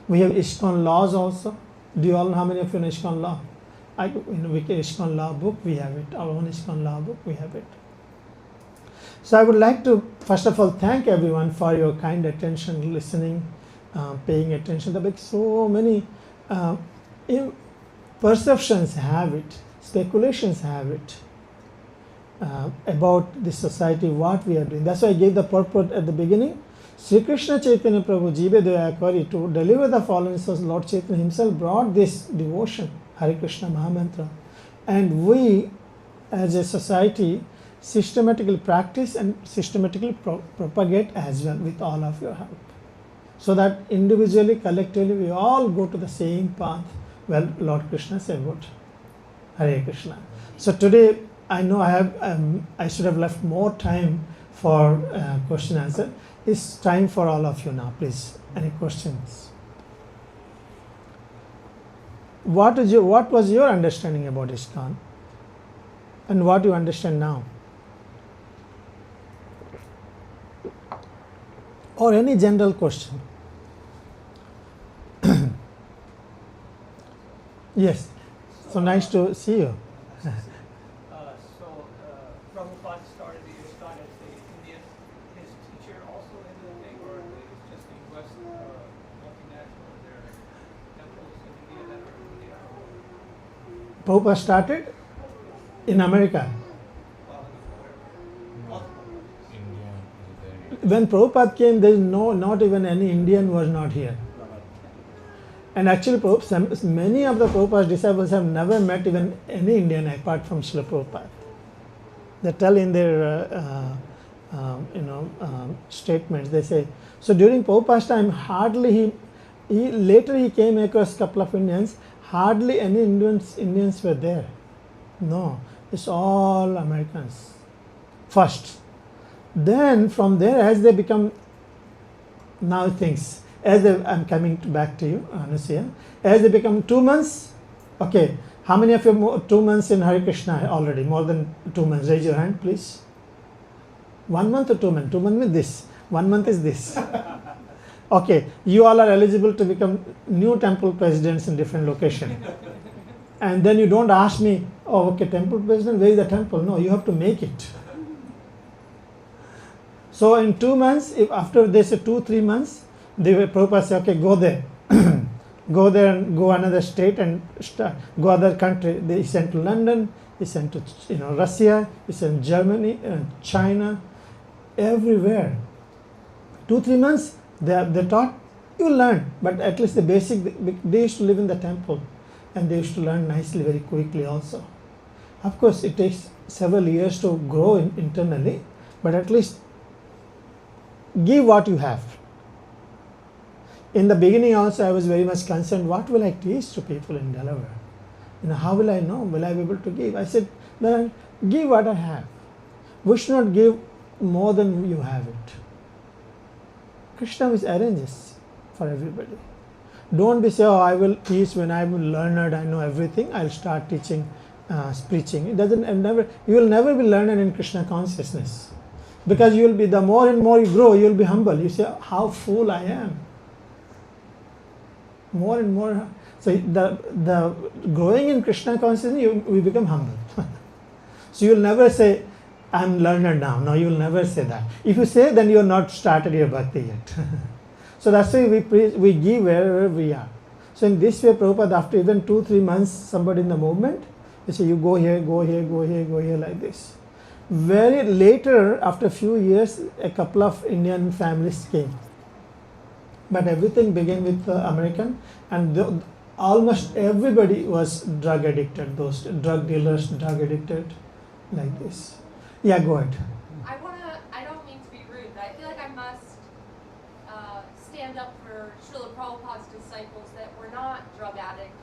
We have ISKCON laws also. Do you all know how many of you know ISKCON law? We have ISKCON law book, we have it. Our own ISKCON law book, we have it. So I would like to first of all thank everyone for your kind attention, listening, paying attention. There are so many perceptions have it, speculations have it about this society, what we are doing. That's why I gave the purport at the beginning. Sri Krishna Chaitanya Prabhu Jibe Daya Kari, to deliver the fallen souls, Lord Chaitanya himself brought this devotion, Hare Krishna Mahamantra. And we as a society systematically practice and systematically propagate as well with all of your help. So that individually, collectively, we all go to the same path. Well, Lord Krishna said what? Hare Krishna. So today, I know I should have left more time for question answer. It's time for all of you now, please. Any questions? What was your understanding about ISKCON? And what do you understand now? Or any general question? Yes. So nice to see you. Prabhupada started the ISKCON as the Indian, his teacher also in the thing, or it's just the US multinational, there are temples in India that are India? Prabhupada started in America. When Prabhupada came, there is not even any Indian was not here. And actually, many of the Prabhupada's disciples have never met even any Indian apart from Srila Prabhupada. They tell in their statements, they say, so during Prabhupada's time, hardly later he came across a couple of Indians, hardly any Indians were there. No, it's all Americans first. Then from there, as they become now things, I'm coming back to you, Anusia, as they become 2 months, okay, how many of you 2 months in Hare Krishna already? More than 2 months, raise your hand please. 1 month or 2 months? 2 months is this, 1 month is this. Okay, you all are eligible to become new temple presidents in different locations. And then you don't ask me, oh okay, temple president, where is the temple? No, you have to make it. So in 2 months, if after they say 2-3 months, Prabhupada say, okay, go there. Go there and go another state and go other country. He sent to London, he sent to Russia, he sent Germany, China, everywhere. 2-3 months, they taught, you learn, but at least the basic, they used to live in the temple and they used to learn nicely, very quickly also. Of course, it takes several years to grow internally, but at least give what you have. In the beginning also, I was very much concerned, what will I teach to people in Delaware? How will I know? Will I be able to give? I said, then give what I have. We should not give more than you have it. Krishna is arranges for everybody. Don't be say, oh, I will teach when I am learned, I know everything, I'll start teaching preaching. It doesn't you will never be learned in Krishna consciousness, because you will be, the more and more you grow, you will be humble. You say, how fool I am. More and more. So the growing in Krishna consciousness, we become humble. So you will never say, I'm learned now. No, you will never say that. If you say, then you have not started your bhakti yet. So that's why we give wherever we are. So in this way, Prabhupada, after even 2-3 months, somebody in the movement, they say, you go here, go here, go here, go here, like this. Very later, after a few years, a couple of Indian families came. But everything began with American, and almost everybody was drug addicted, those drug dealers, drug addicted, like this. Yeah, go ahead. I don't mean to be rude, but I feel like I must stand up for Srila Prabhupada's disciples that were not drug addicts,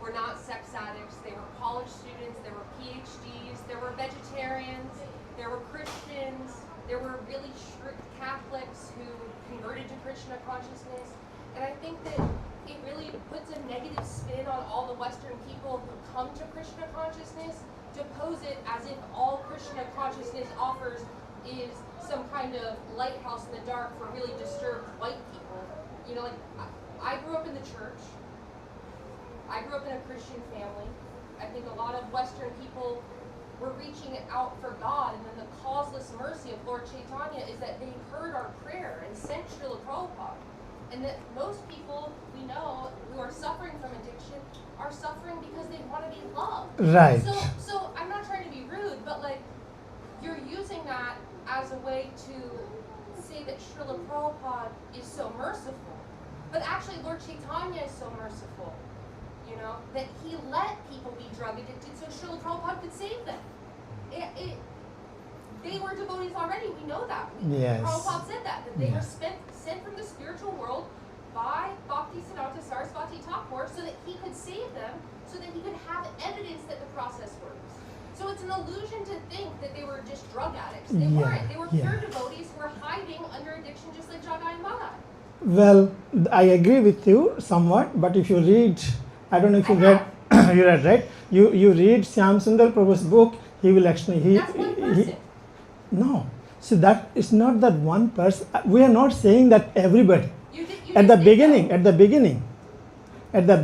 were not sex addicts, they were college students, there were PhDs, there were vegetarians, there were Christians, there were really strict Catholics who converted to Krishna consciousness. And I think that it really puts a negative spin on all the Western people who come to Krishna consciousness, to pose it as if all Krishna consciousness offers is some kind of lighthouse in the dark for really disturbed white people. You know, like, I grew up in the church. I grew up in a Christian family. I think a lot of Western people were reaching out for God, and then the causeless mercy of Lord Chaitanya is that they heard our prayer and sent Srila Prabhupada. And that most people we know who are suffering from addiction are suffering because they want to be loved. Right. So I'm not trying to be rude, but like, you're using that as a way to say that Srila Prabhupada is so merciful. But actually Lord Chaitanya is so merciful, you know, that he let people be drug addicted so Srila Prabhupada could save them. They were devotees already, we know that. Yes. Prabhupada said that they were Yes. sent from the spiritual world by Bhaktisiddhanta Saraswati Thakur so that he could save them, so that he could have evidence that the process works. So it's an illusion to think that they were just drug addicts. They weren't. They were pure devotees who were hiding under addiction just like Jagai and Bhagai. Well, I agree with you somewhat, but if you read, I don't know if you read, you read, right? You read Syam Sundar Prabhu's book, he will actually, That's one person. no. See, that is not that one person. We are not saying that everybody. You At the just did beginning, that.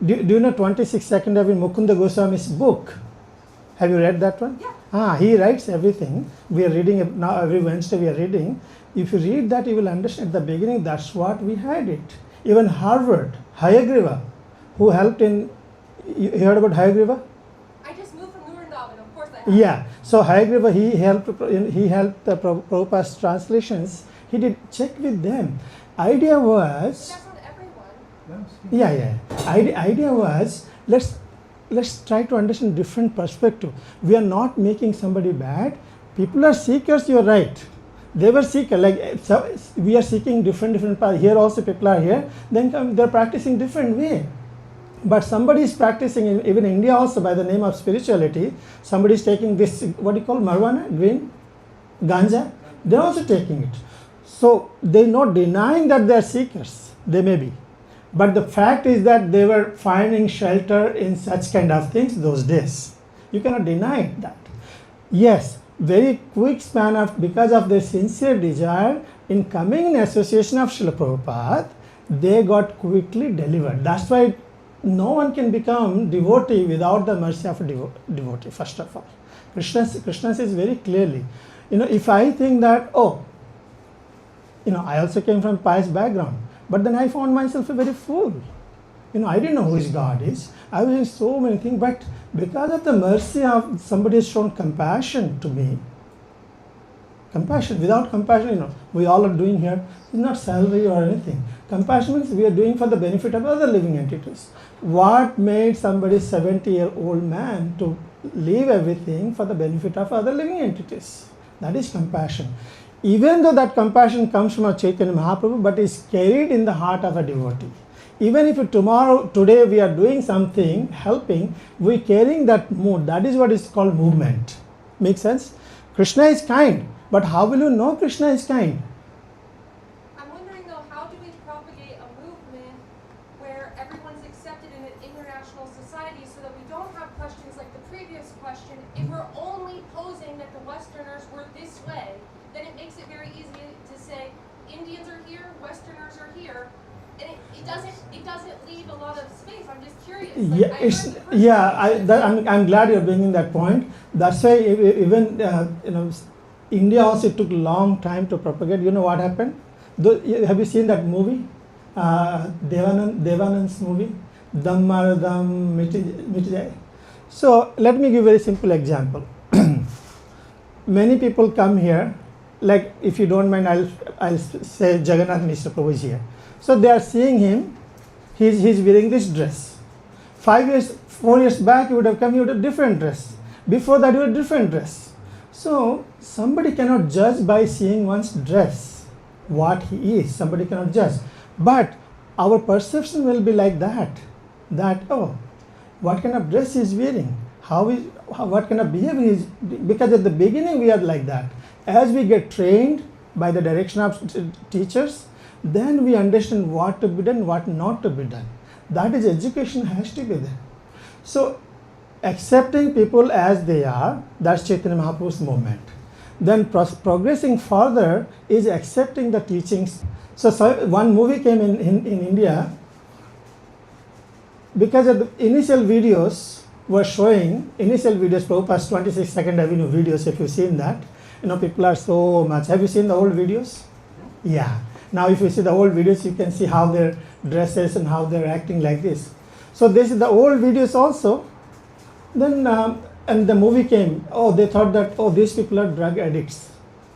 do you know 26 Second of Mukunda Goswami's book? Have you read that one? Yeah. He writes everything. We are reading it now, every Wednesday we are reading. If you read that, you will understand at the beginning that's what we had it. Even Harvard, Hayagriva, who helped in, you heard about Hayagriva? I just moved from Vrindavan, of course I have. Yeah, so Hayagriva, he helped the Prabhupada's translations. He did check with them. Idea But was, that's not everyone. idea was, let's try to understand different perspective. We are not making somebody bad. People are seekers, you are right. They were seekers, like, so we are seeking different paths. Here also people are here, then they're practicing different way. But somebody is practicing, even in India also, by the name of spirituality, somebody is taking this, what do you call, marijuana, green, ganja, they're also taking it. So they're not denying that they're seekers, they may be. But the fact is that they were finding shelter in such kind of things those days. You cannot deny that. Yes, very quick span of, because of their sincere desire in coming in association of Srila Prabhupada, they got quickly delivered. That's why no one can become devotee without the mercy of a devotee, first of all. Krishna says very clearly, if I think that, I also came from pious background, but then I found myself a very fool. I didn't know who his God is. I was doing so many things, but because of the mercy of somebody has shown compassion to me, compassion, without compassion, we all are doing here, it's not salary or anything. Compassion means we are doing for the benefit of other living entities. What made somebody 70-year-old man to leave everything for the benefit of other living entities? That is compassion. Even though that compassion comes from a Chaitanya Mahaprabhu, but is carried in the heart of a devotee. Even if today we are doing something, helping, we are carrying that mood. That is what is called movement. Make sense? Krishna is kind, but how will you know Krishna is kind? I'm wondering though, how do we propagate a movement where everyone's accepted in an international society? society so that we don't have questions like the previous question. If we're only posing that the Westerners were this way, then it makes it very easy to say Indians are here, Westerners are here, and it doesn't leave a lot of space. I'm just curious. Like, Yeah, I'm glad you're bringing that point. That's why even India also took long time to propagate. You know what happened? Have you seen that movie? Devanand's movie, Dam Mar Dam Miti Jai. So let me give a very simple example. Many people come here, like if you don't mind, I'll say Jagannath Mishra Prabhu is here. So they are seeing him. He's wearing this dress. 4 years back, you would have come here with a different dress. Before that, you had a different dress. So somebody cannot judge by seeing one's dress what he is. Somebody cannot judge. But our perception will be like that oh, what kind of dress he is wearing, what kind of behavior he is, because at the beginning we are like that. As we get trained by the direction of teachers, then we understand what to be done, what not to be done. That is, education has to be there. So accepting people as they are, that's Chaitanya Mahaprabhu's movement. Then progressing further is accepting the teachings. So one movie came in India, because of the initial videos were showing, Prabhupada's 22nd Avenue videos, if you've seen that, people are so much. Have you seen the old videos? Yeah. Now if you see the old videos, you can see how their dresses and how they're acting like this. So this is the old videos also. Then, and the movie came, they thought that, these people are drug addicts.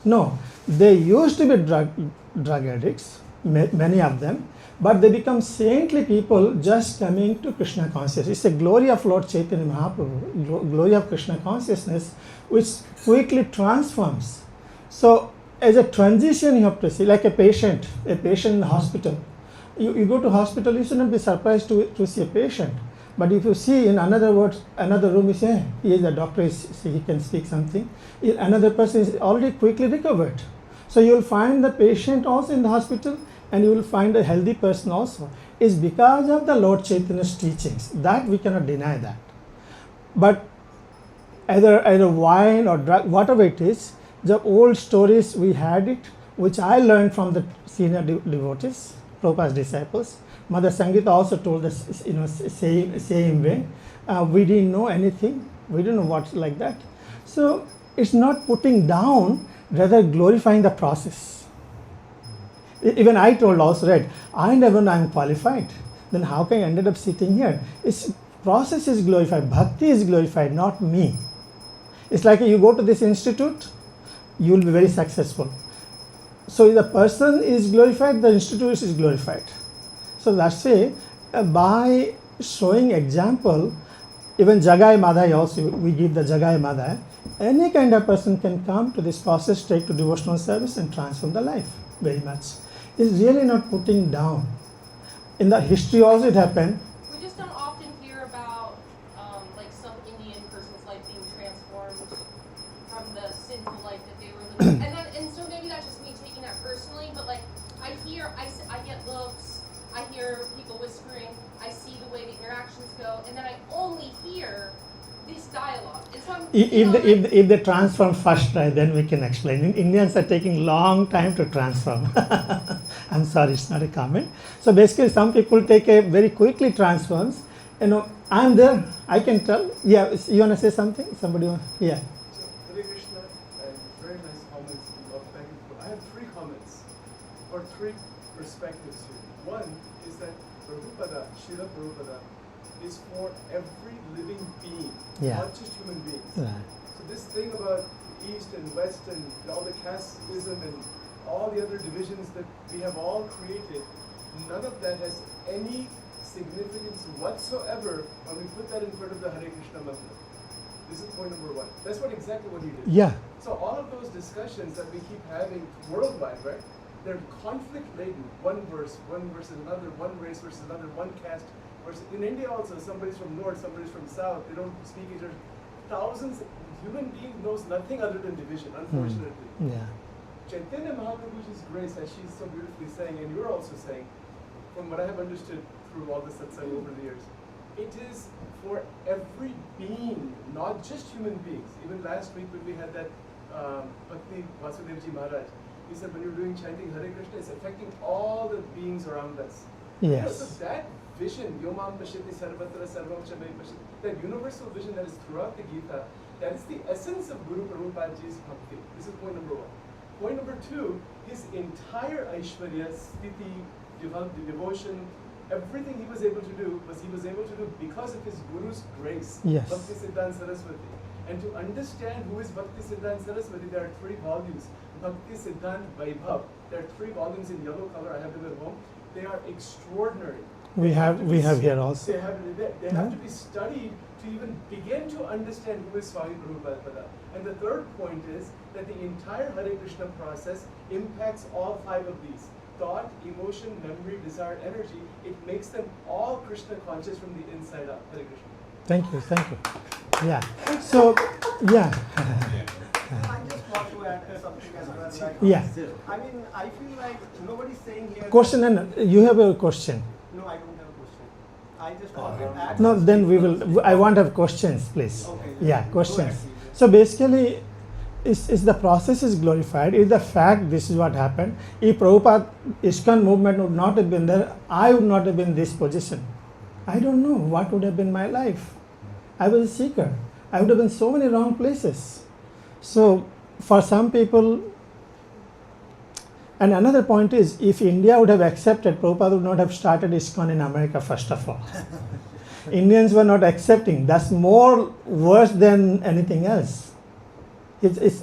No, they used to be drug addicts, many of them, but they become saintly people just coming to Krishna consciousness. It's a glory of Lord Chaitanya Mahaprabhu, glory of Krishna consciousness, which quickly transforms. So as a transition, you have to see, like a patient in the hospital. You go to hospital, you shouldn't be surprised to see a patient. But if you see in another room, you say, he is a doctor, he can speak something. Another person is already quickly recovered. So you will find the patient also in the hospital, and you will find a healthy person also. It's because of the Lord Chaitanya's teachings. That we cannot deny that. But either wine or drug, whatever it is, the old stories we had it, which I learned from the senior devotees, Prabhupada's disciples. Mother Sangeeta also told us, same way. We didn't know anything. We didn't know what's like that. So it's not putting down, rather glorifying the process. Even I told also, right, I never know I'm qualified. Then how can I ended up sitting here? It's process is glorified. Bhakti is glorified, not me. It's like you go to this institute, you will be very successful. So if the person is glorified, the institute is glorified. So that's why by showing example, even Jagai Madhai also, we give the Jagai Madhai, any kind of person can come to this process, take to devotional service and transform the life very much. It's really not putting down. In the history also it happened. We just don't often hear about like some Indian person's life being transformed from the sinful life that they were living. And so maybe that's just me taking that personally, but like I get looks, I hear people whispering, I see the way the interactions go, and then I only hear this dialogue. And so if they transform first try, then we can explain. Indians are taking long time to transform. I'm sorry, it's not a comment. So basically, some people take a very quickly transforms. I'm there. I can tell. Yeah, you want to say something? Somebody want? Yeah. So, Hare Krishna, and very nice comments. I have 3 comments or 3 perspectives here. One is that Prabhupada, Srila Prabhupada, is for every living being, not just human beings. Right. So this thing about East and West and all the casteism and all the other divisions that we have all created, none of that has any significance whatsoever when we put that in front of the Hare Krishna mantra. This is point number 1. That's exactly what he did. Yeah. So all of those discussions that we keep having worldwide, right? They're conflict laden. One verse versus another, one race versus another, one caste versus. In India also, somebody's from north, somebody's from south. They don't speak each other. Thousands. Human being knows nothing other than division, unfortunately. Yeah. Chaitanya Mahaprabhuji's grace, as she's so beautifully saying, and you're also saying, from what I have understood through all the satsang over the years, it is for every being, not just human beings. Even last week when we had that Bhakti Vasudevji Maharaj, he said when you're doing chanting Hare Krishna, it's affecting all the beings around us. Yes. So that vision, Yomam Pashiti Sarvatra Sarvam Shamay Pashiti, that universal vision that is throughout the Gita, that is the essence of Guru Prabhupadaji's bhakti. This is point number 1. Point number 2, his entire Aishwarya, Sthiti, devotion, everything he was able to do because of his Guru's grace. Yes. Bhakti Siddhanta Saraswati. And to understand who is Bhakti Siddhanta Saraswati, there are 3 volumes. Bhakti Siddhanta Vaibhav. There are 3 volumes in yellow color. I have them at home. They are extraordinary. We have here also. They have to be studied to even begin to understand who is Swami Prabhupada. And the third point is that the entire Hare Krishna process impacts all 5 of these. Thought, emotion, memory, desire, energy. It makes them all Krishna conscious from the inside out. Hare Krishna. Thank you. Yeah. So, yeah. I just want to add something as well. Like, Yeah. I mean, I feel like nobody's saying here. Question, and you have a question. No, I don't have a question. I just want to add. No, then we will. I want to have questions, please. Okay. Yeah, Go questions. ahead. So basically, is the process is glorified? Is the fact this is what happened? If Prabhupada ISKCON movement would not have been there, I would not have been in this position. I don't know what would have been my life. I was a seeker. I would have been so many wrong places. So for some people, and another point is, if India would have accepted, Prabhupada would not have started ISKCON in America first of all. Indians were not accepting. That's more worse than anything else.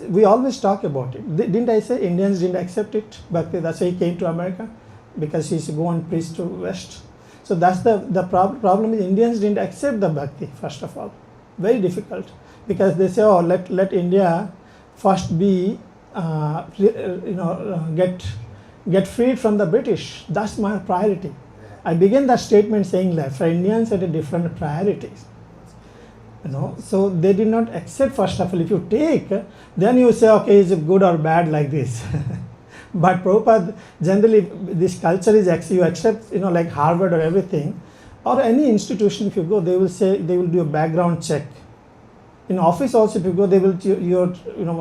We always talk about it. Didn't I say Indians didn't accept it? Bhakti, that's why he came to America, because he's go and preach to West. So that's the problem is Indians didn't accept the Bhakti first of all. Very difficult, because they say, oh, let India first be get freed from the British. That's my priority. I begin that statement saying that for Indians at a different priorities. So they did not accept first of all. If you take, then you say, okay, is it good or bad like this? But Prabhupada, generally this culture is you accept, like Harvard or everything, or any institution if you go, they will say, they will do a background check. In office also if you go, they will do your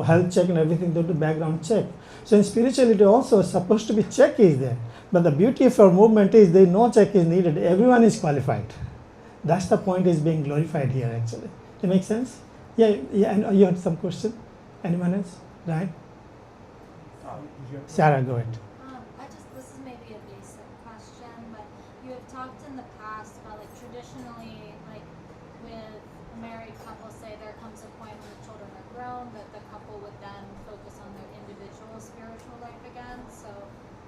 health check and everything, they will do background check. So in spirituality also supposed to be check is there. But the beauty of our movement is there no check is needed. Everyone is qualified. That's the point is being glorified here actually. It makes sense? Yeah, and you had some question? Anyone else? Right? Sarah, go ahead. This is maybe a basic question, but you have talked in the past about like traditionally, like with a married couple, say there comes a point when the children are grown that the couple would then focus on their individual spiritual life again. So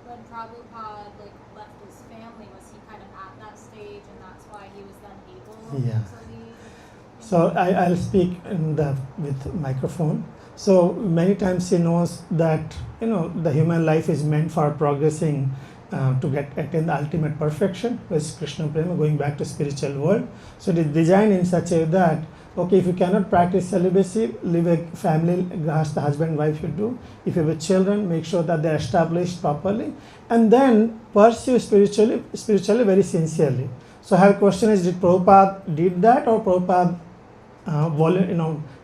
when Prabhupada left his family, was he kind of at that stage and that's why he was then able to leave? So I'll speak with microphone. So many times he knows that the human life is meant for progressing to attain the ultimate perfection, which is Krishna Prema, going back to spiritual world. So it is designed in such a way that, okay, if you cannot practice celibacy, live a family, grahastha, husband, wife you do. If you have children, make sure that they are established properly, and then pursue spiritually very sincerely. So her question is, did Prabhupada did that, or Prabhupada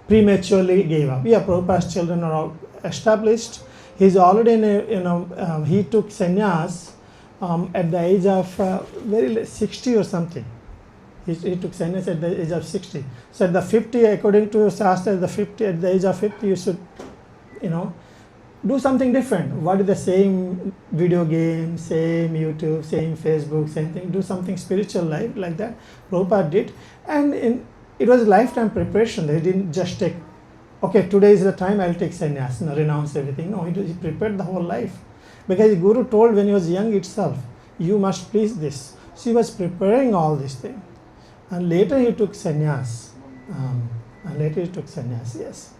prematurely gave up? Yeah, Prabhupada's children are all established. He's already he took sannyas at the age of 60 or something. He took sannyas at the age of 60. So at the 50, according to Shastra, at the age of 50, you should, do something different. What is the same video game, same YouTube, same Facebook, same thing? Do something spiritual like that. Prabhupada did, and it was lifetime preparation. They didn't just take, okay, today is the time I'll take sannyas, renounce everything. No, he prepared the whole life. Because the Guru told when he was young itself, you must please this. So he was preparing all these things. And later he took sannyas. Yes.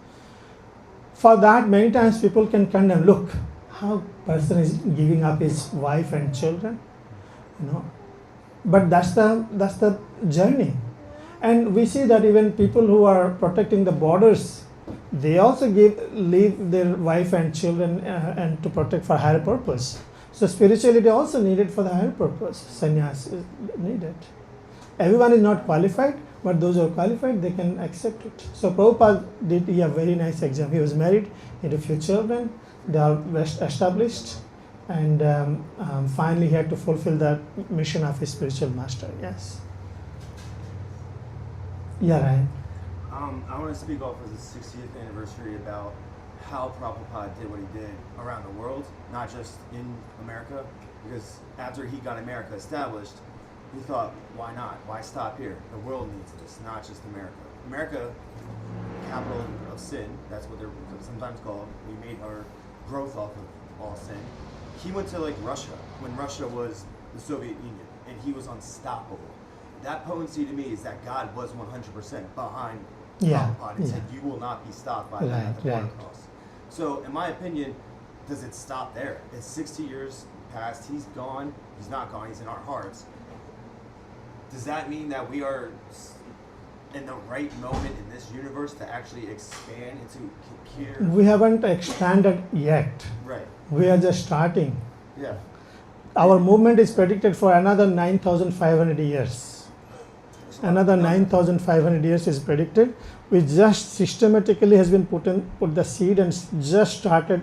For that, many times people can condemn, look, how person is giving up his wife and children. But that's the journey. And we see that even people who are protecting the borders, they also leave their wife and children and to protect for higher purpose. So spirituality also needed for the higher purpose. Sannyas is needed. Everyone is not qualified, but those who are qualified, they can accept it. So Prabhupada did a very nice example. He was married, he had a few children, they are established, and finally he had to fulfill the mission of his spiritual master. Yes. Yeah, Ryan. I want to speak off of the 60th anniversary about how Prabhupada did what he did around the world, not just in America, because after he got America established, he thought, why not? Why stop here? The world needs this, not just America. America, capital of sin, that's what they're sometimes called. We made our growth off of all sin. He went to like Russia, when Russia was the Soviet Union, and he was unstoppable. That potency to me is that God was 100% behind Prabhupada and said, you will not be stopped by them at the border cross. So in my opinion, does it stop there? It's 60 years past, he's gone, he's not gone, he's in our hearts. Does that mean that we are in the right moment in this universe to actually expand into here? We haven't expanded yet. Right. We are just starting. Yeah. Our movement is predicted for another 9,500 years. Another 9,500 years is predicted. We just systematically has been put the seed and just started.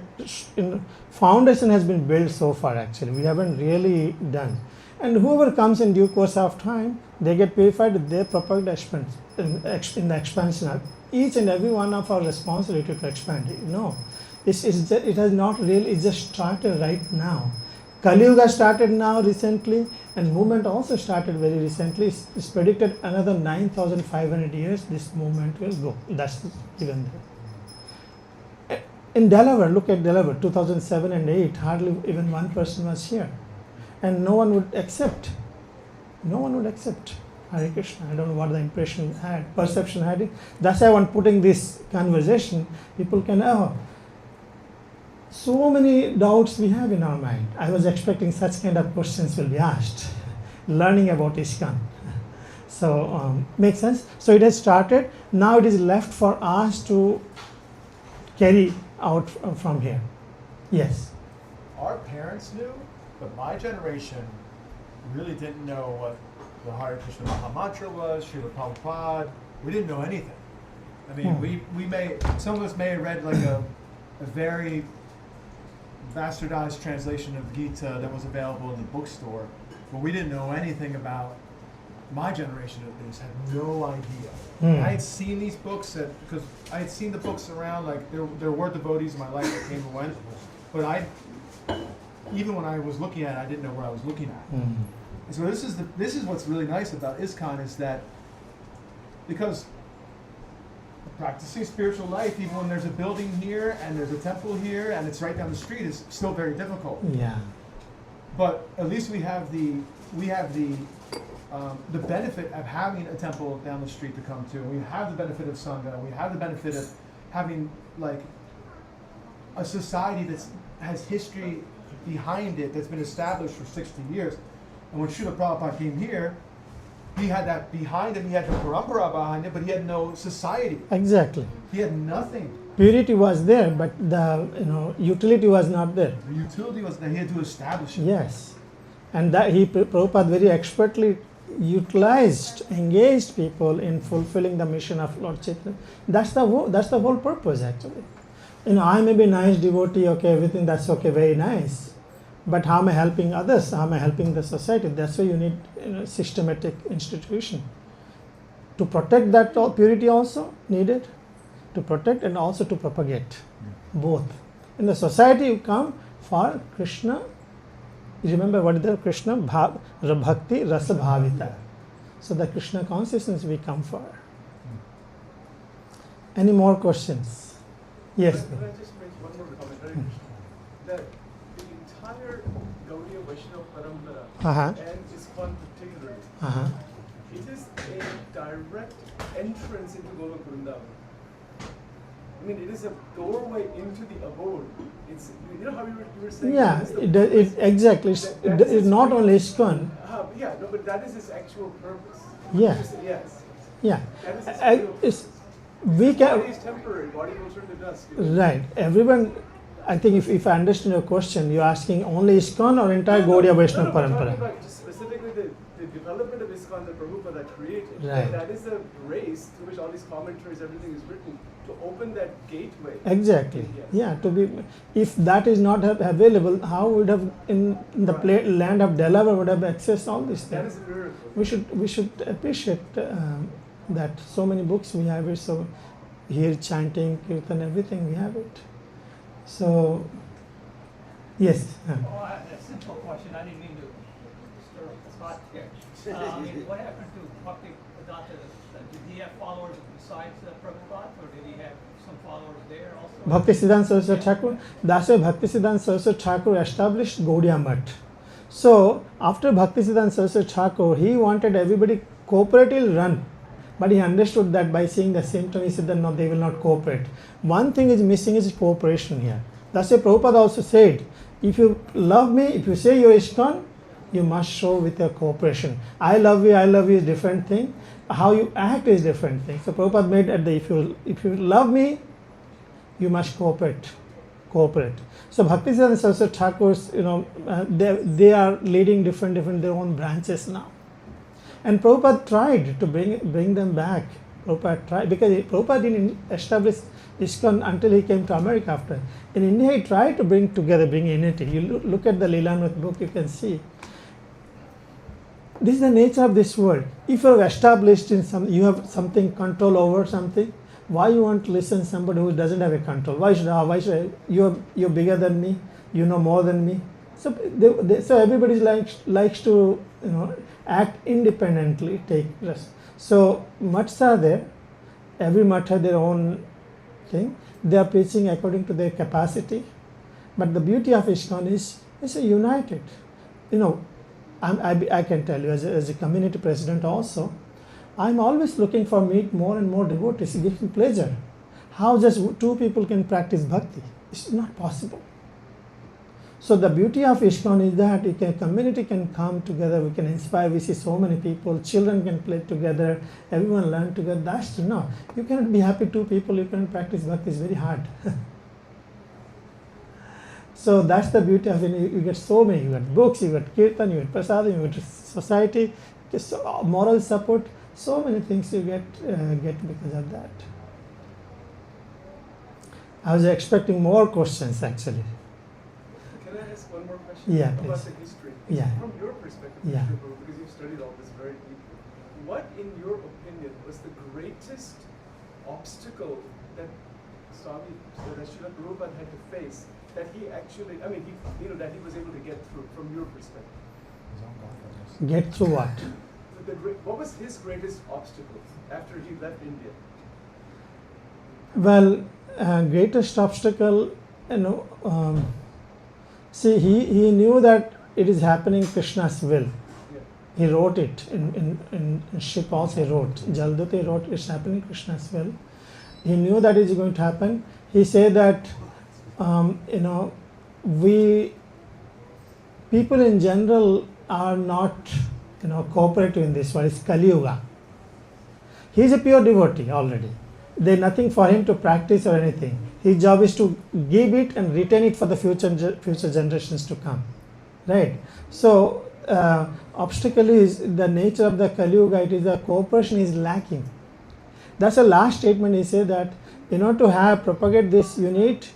Foundation has been built so far. Actually, we haven't really done. And whoever comes in due course of time, they get purified. They propagate in the expansion. Each and every one of our responsibility to expand. No, it has not really. It just started right now. Kali Yuga started now recently, and movement also started very recently. It's predicted another 9,500 years this movement will go. That's given there. In Delaware, look at Delaware, 2007 and 8, hardly even one person was here. And no one would accept. No one would accept Hare Krishna. I don't know what the impression had, perception had. That's why I'm putting this conversation. People can, so many doubts we have in our mind. I was expecting such kind of questions will be asked, learning about ISKCON. So, makes sense? So it has started. Now it is left for us to carry out from here. Yes. Our parents knew, but my generation really didn't know what the Hare Krishna Maha Mantra was, Srila Prabhupada. We didn't know anything. I mean, we may, some of us may have read like a very bastardized translation of Gita that was available in the bookstore, but we didn't know anything about, my generation at least, had no idea. I had seen these books, because I had seen the books around, like there were devotees in my life that came and went, but even when I was looking at it, I didn't know where I was looking at. And so this is what's really nice about ISKCON, is that because practicing spiritual life, even when there's a building here and there's a temple here and it's right down the street, is still very difficult. Yeah. But at least we have the benefit of having a temple down the street to come to. We have the benefit of Sangha. We have the benefit of having like a society that has history behind it that's been established for 60 years. And when Srila Prabhupada came here, he had that behind him, he had the parampara behind it, but he had no society. Exactly. He had nothing. Purity was there, but the utility was not there. The utility was that he had to establish it. Yes. And that Prabhupada very expertly engaged people in fulfilling the mission of Lord Chaitanya. That's the whole purpose actually. I may be nice devotee, okay, everything that's okay, very nice. But how am I helping others? How am I helping the society? That's why you need systematic institution. To protect that purity also needed, to protect and also to propagate, both. In the society you come for Krishna, remember what is the Krishna? Bhakti Rasa Bhavita. So the Krishna consciousness we come for. Any more questions? Yes. Can I just make one more comment? That the entire Gaudiya Vaishnava Parampara and ISKCON particularly, it is a direct entrance into Golok Vrindavan. I mean, it is a doorway into the abode. It's, you know how you were saying? Yeah, exactly. It's not only ISKCON. Yeah, no, but that is its actual purpose. Yeah. Yes. Yeah. That is its real purpose. We can. Body is temporary. Body goes into dust. Right. Everyone. I think if I understand your question, you're asking only ISKCON or entire Gaudiya Vaishnava Parampara? Just specifically the development of ISKCON that Prabhupada created. Right. That is the race through which all these commentaries, everything is written to open that gateway. Exactly. Yes. Yeah. To be, if that is not available, how would have in the land of Delaware would have accessed all these That things? is a miracle. We should appreciate that so many books we have it. So here chanting, kirtan, everything we have it. So yes. Oh, a simple question, I didn't mean to stir up the pot here. I mean, what happened to Bhakti Vedanta? Did he have followers besides Prabhupada, or did he have some followers there also? Bhaktisiddhanta Saraswati Thakur, that's why Bhaktisiddhanta Saraswati Thakur established Gaudiya Math. So after Bhaktisiddhanta Saraswati Thakur, he wanted everybody cooperative run, but he understood that by seeing the symptom, he said that no, they will not cooperate. One thing is missing is cooperation here. That's why Prabhupada also said, if you love me, if you say you're ISKCON, you must show with your cooperation. I love you is different thing. How you act is different thing. So Prabhupada made at the if you love me, you must cooperate. So Bhaktisiddhanta Saraswati Thakur's, they are leading different their own branches now. And Prabhupada tried to bring them back. Prabhupada tried, because Prabhupada didn't establish ISKCON until he came to America after. In India, he tried to bring unity. You look at the Leelamrit book, you can see. This is the nature of this world. If you have established you have something control over something, why you want to listen to somebody who doesn't have a control? Why should I? You're bigger than me, you know more than me. So so everybody likes to act independently, take rest. So mutts are there. Every mutt has their own thing. They are preaching according to their capacity. But the beauty of ISKCON is it's a united. I can tell you as a community president also, I'm always looking for meet more and more devotees. It gives me pleasure. How just two people can practice bhakti? It's not possible. So the beauty of ISKCON is that community can come together, we can inspire, we see so many people, children can play together, everyone learn together. That's you cannot be happy two people, you cannot practice bhakti, it's very hard. So that's the beauty of it. You get so many, you get books, you get kirtan, you get prasadam, you get society, moral support, so many things you get because of that. I was expecting more questions actually. Can I ask one more question? Yeah, About please. the history. Yeah. From your perspective, Yeah. Mr. Prabhu, because you've studied all this very deeply, what, in your opinion, was the greatest obstacle that Srila Prabhupada had to face, that he actually, that he was able to get through, from your perspective? Get through what? What was his greatest obstacle after he left India? Well, greatest obstacle, see, he knew that it is happening Krishna's will. Yeah. He wrote it in ship also he wrote. Jaldute wrote it's happening Krishna's will. He knew that it is going to happen. He said that people in general are not cooperative in this world. It's Kali Yuga. He is a pure devotee already. There's nothing for him to practice or anything. His job is to give it and retain it for the future generations to come. Right? So, obstacle is the nature of the Kali Yuga. It is the cooperation is lacking. That's the last statement. He said that in order to propagate this, you need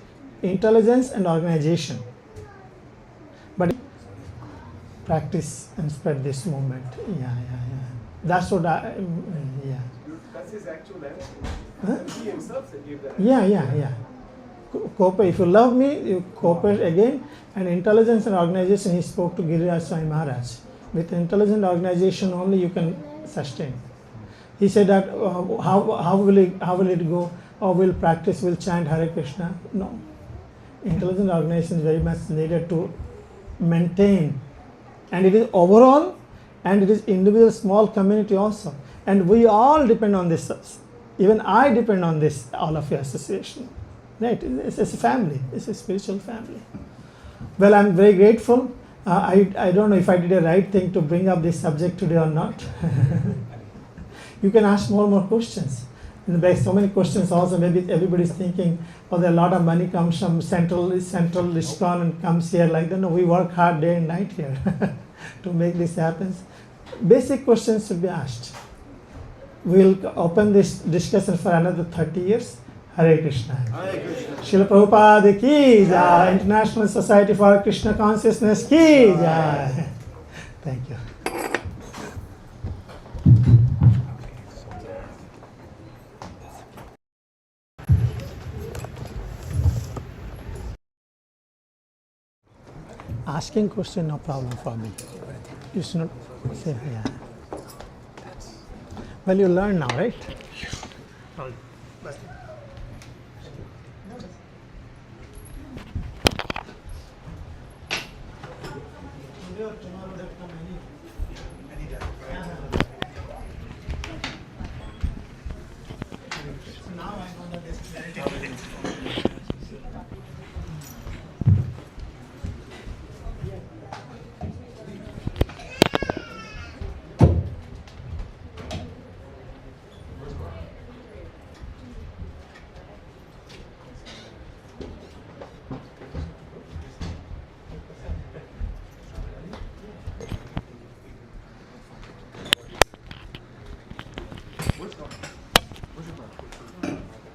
intelligence and organization. But practice and spread this movement. Yeah. That's what That's his actual answer. Huh? And he himself gave that answer. Yeah. Cooperate. If you love me, you cooperate again. And intelligence and organization, he spoke to Giriraj Swami Maharaj. With intelligent organization only you can sustain. He said that how will it go? Or will practice, will chant Hare Krishna? No. Intelligent organization is very much needed to maintain. And it is overall, and it is individual small community also. And we all depend on this. Even I depend on this, all of your association. Right? It's a family. It's a spiritual family. Well, I'm very grateful. I don't know if I did a right thing to bring up this subject today or not. You can ask more questions. And there's so many questions also. Maybe everybody's thinking, there a lot of money comes from central ISKCON and comes here like that. No, we work hard day and night here to make this happen. basic questions should be asked. We'll open this discussion for another 30 years. Hare Krishna. Hare Krishna. Srila Prabhupada ki jai. International Society for Krishna Consciousness ki jai. Thank you. Asking question, no problem for me. You should not say, yeah. Well, you learn now, right?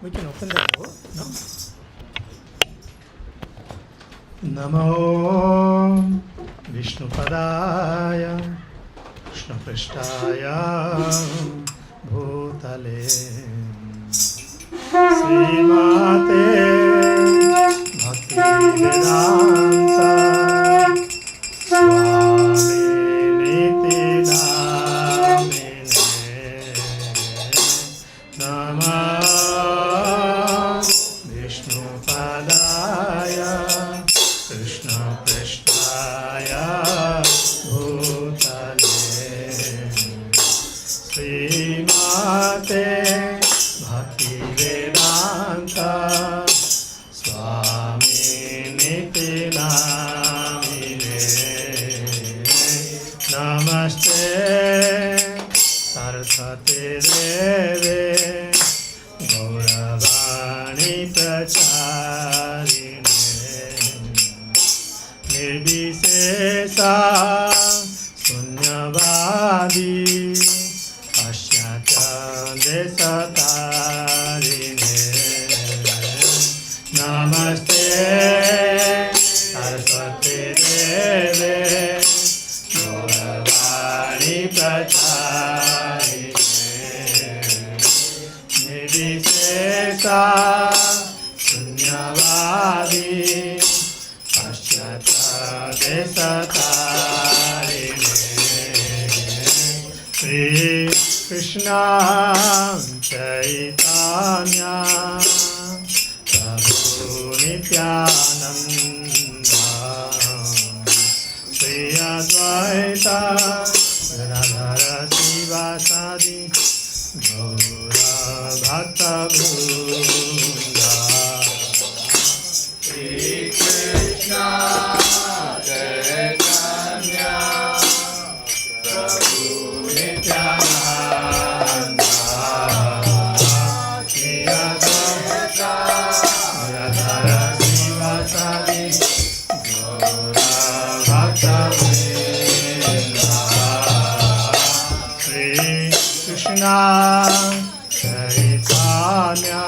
We can open the door. No? Namo Vishnupadaya Krishnaprishtaya Bhutale Srimate Bhaktivedanta Swami Namah Vishnupadaya Krishna Prishtaya Bhutale Srimate Bhaktivedanta Swami Niti Namine Namaste Saraswati Deve Gauravani Pracharine Nirbhisesa Sunyavadi Pashyatya Desatarine Namaste Saraswati Deve Gauravani Pracharine Nirbhisesa Sunyavadi Pashyatya Desatarine Sri Krishna Chaitanya Prabhu Nityananda Sri Advaita Gadadhara Sivasadi Gaura Bhakta Vrinda Sri Krishna Chaitanya Prabhu Nityananda Sri Advaita Gadadhara Sivasadi Gaura Bhakta Vrinda Sri Krishna Chaitanya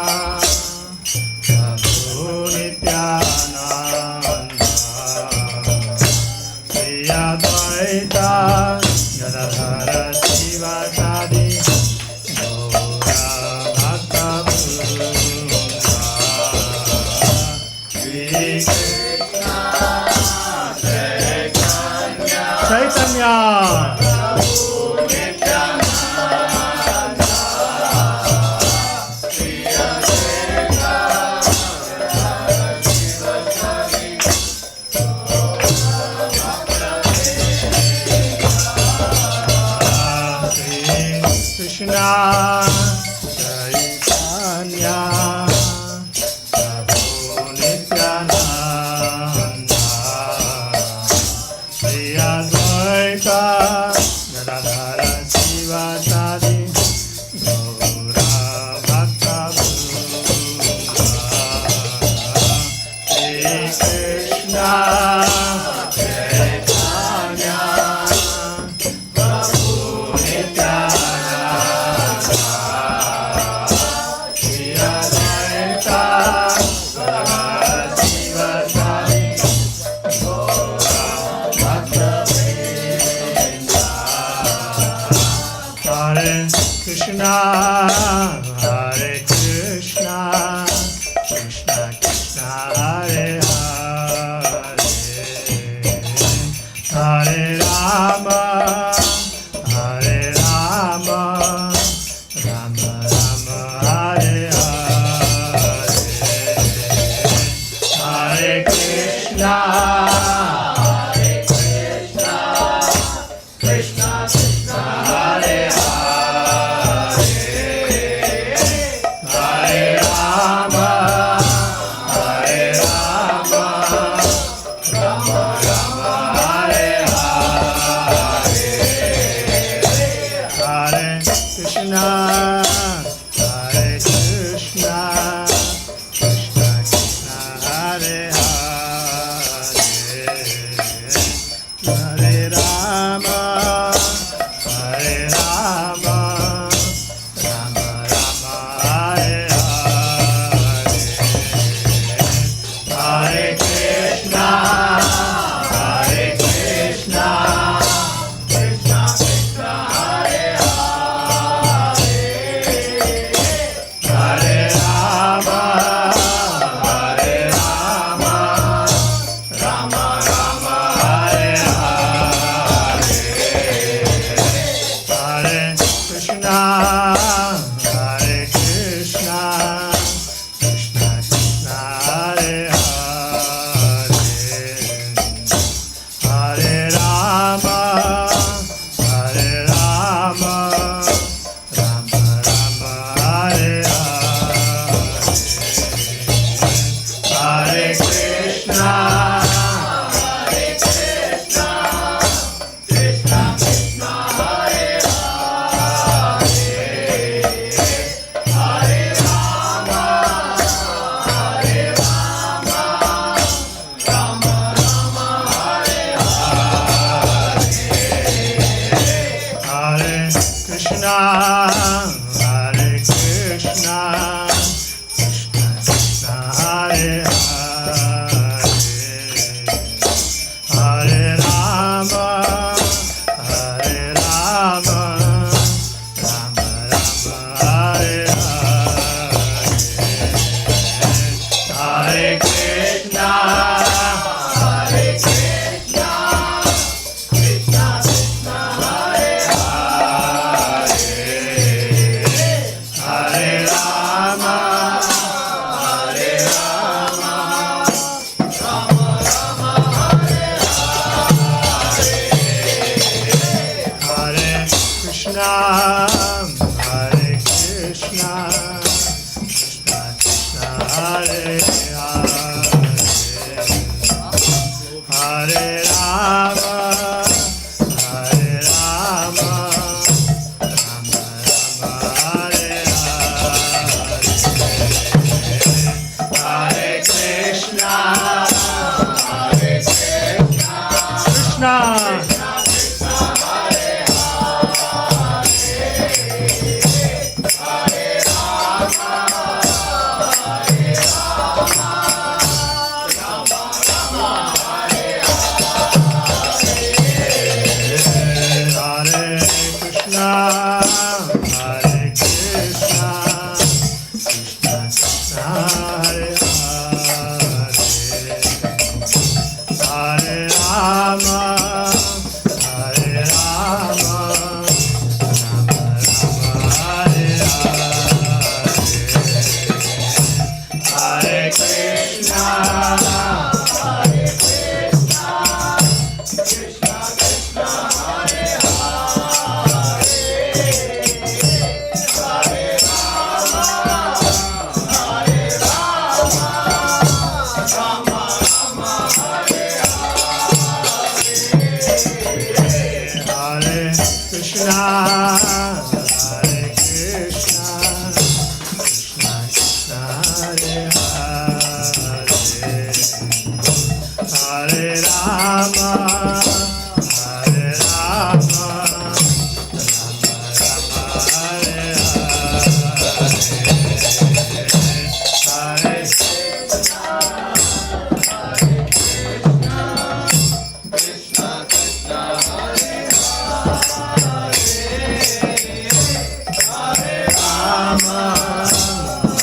Rama,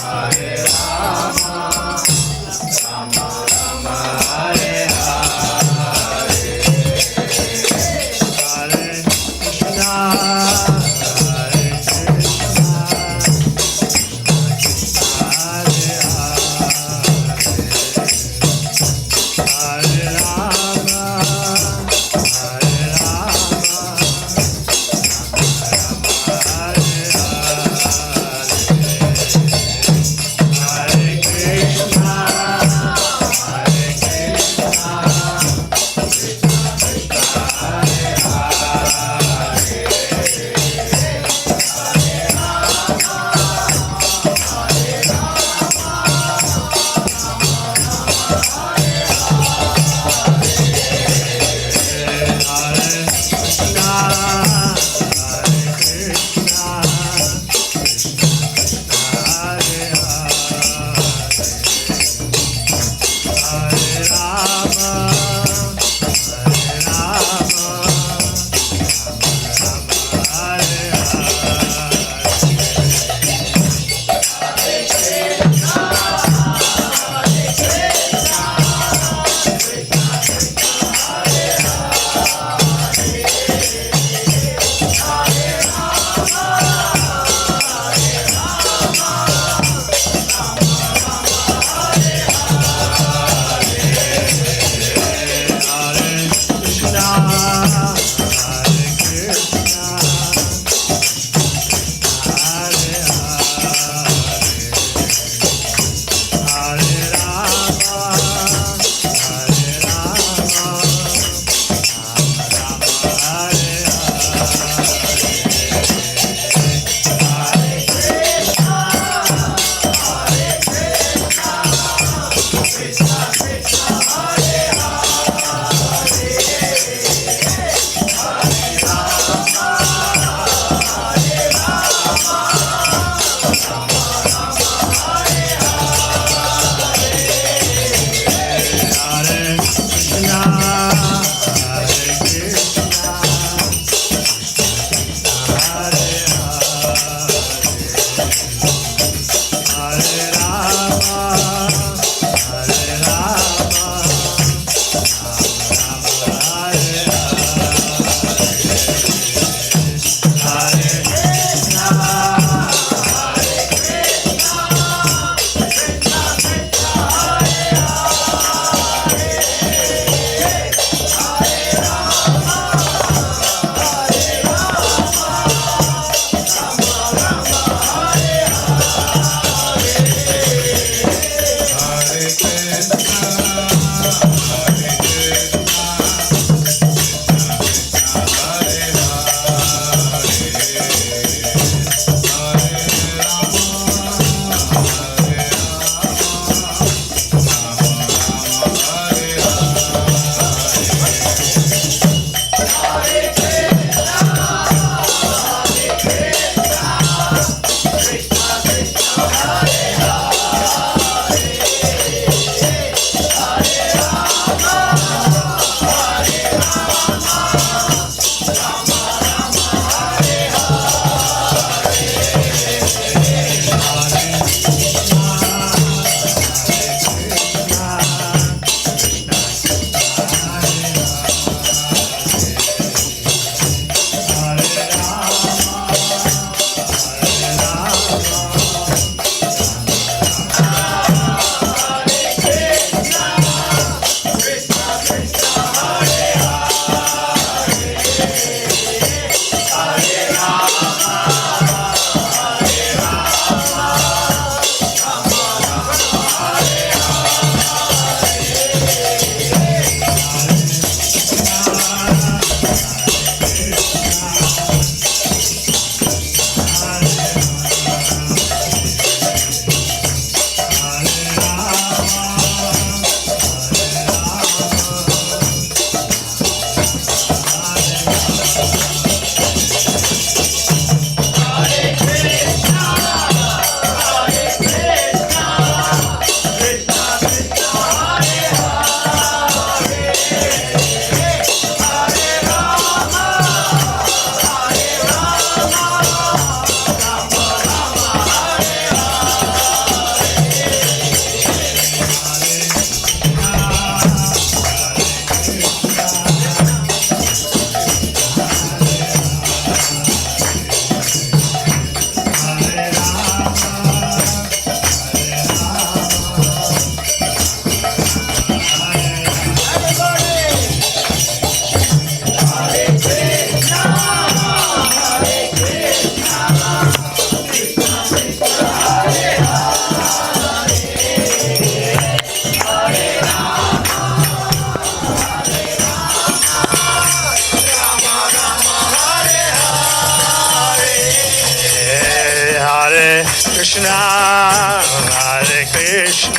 Hare Rama.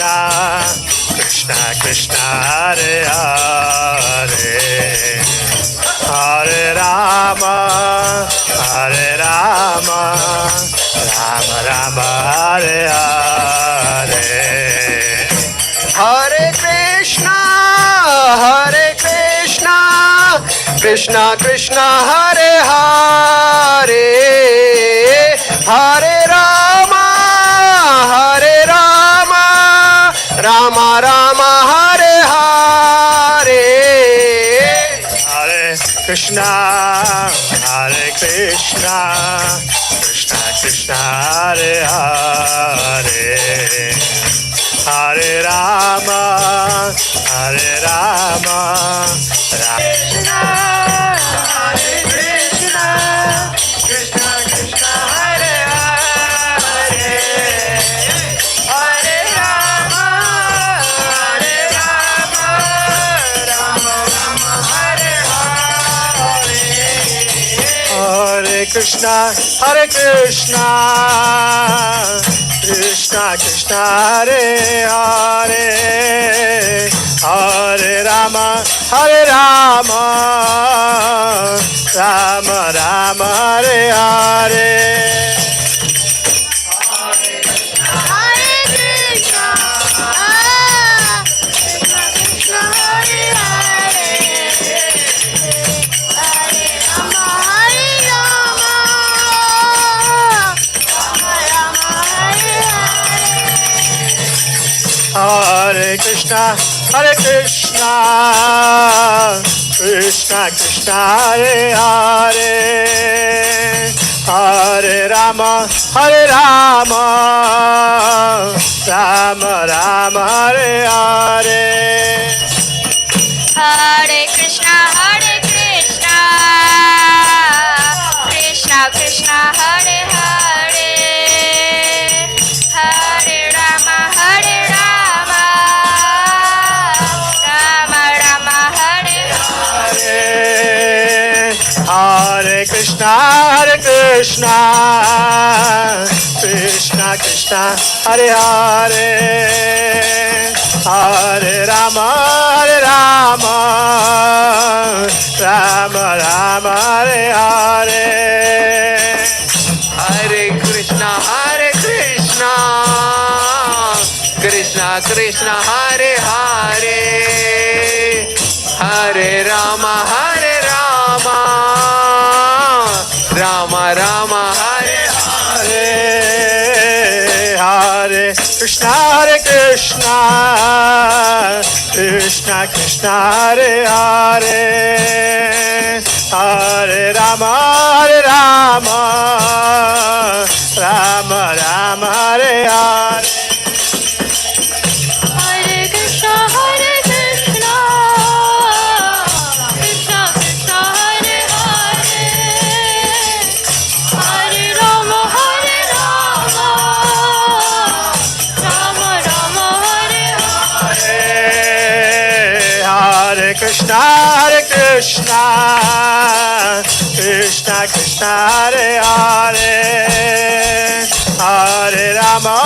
Krishna, Krishna Krishna, Hare Hare, Hare Rama, Hare Rama, Rama Rama, Hare Hare. Hare Krishna, Krishna Krishna, Hare Hare, Hare Rama, Rama Rama, Hare Hare. Hare Krishna, Krishna Krishna, Hare Hare, Hare Rama, Rama Krishna, Krishna Krishna, Hare Hare, Hare Rama, Rama Hare Hare. Hare Krishna, Krishna Krishna, Hare Hare, Hare Rama, Rama Rama, Hare Hare. Hare Krishna, Krishna Krishna, Hare Hare, Hare Rama, Rama Rama, Hare Hare. Hare Krishna, Krishna Krishna, Hare Hare, Hare Rama, Rama Rama, Hare Hare. Hare Krishna, Krishna Krishna, Hare Hare, Hare Rama, Rama Rama, Hare Hare. Hare Krishna, Krishna Krishna, Hare Hare, Hare Rama, Rama Rama, Hare Hare. Hare Krishna, Krishna Krishna, Hare Hare, Hare Rama, Rama Rama, Hare Hare. Hare Krishna, Krishna Krishna, Hare Hare, Hare Rama, Rama Rama, Hare Hare. Hare Krishna, Krishna Hare Hare, Hare Rama, Rama Rama, Hare Hare. Hare Krishna, Krishna Krishna, Hare Hare, Hare Rama,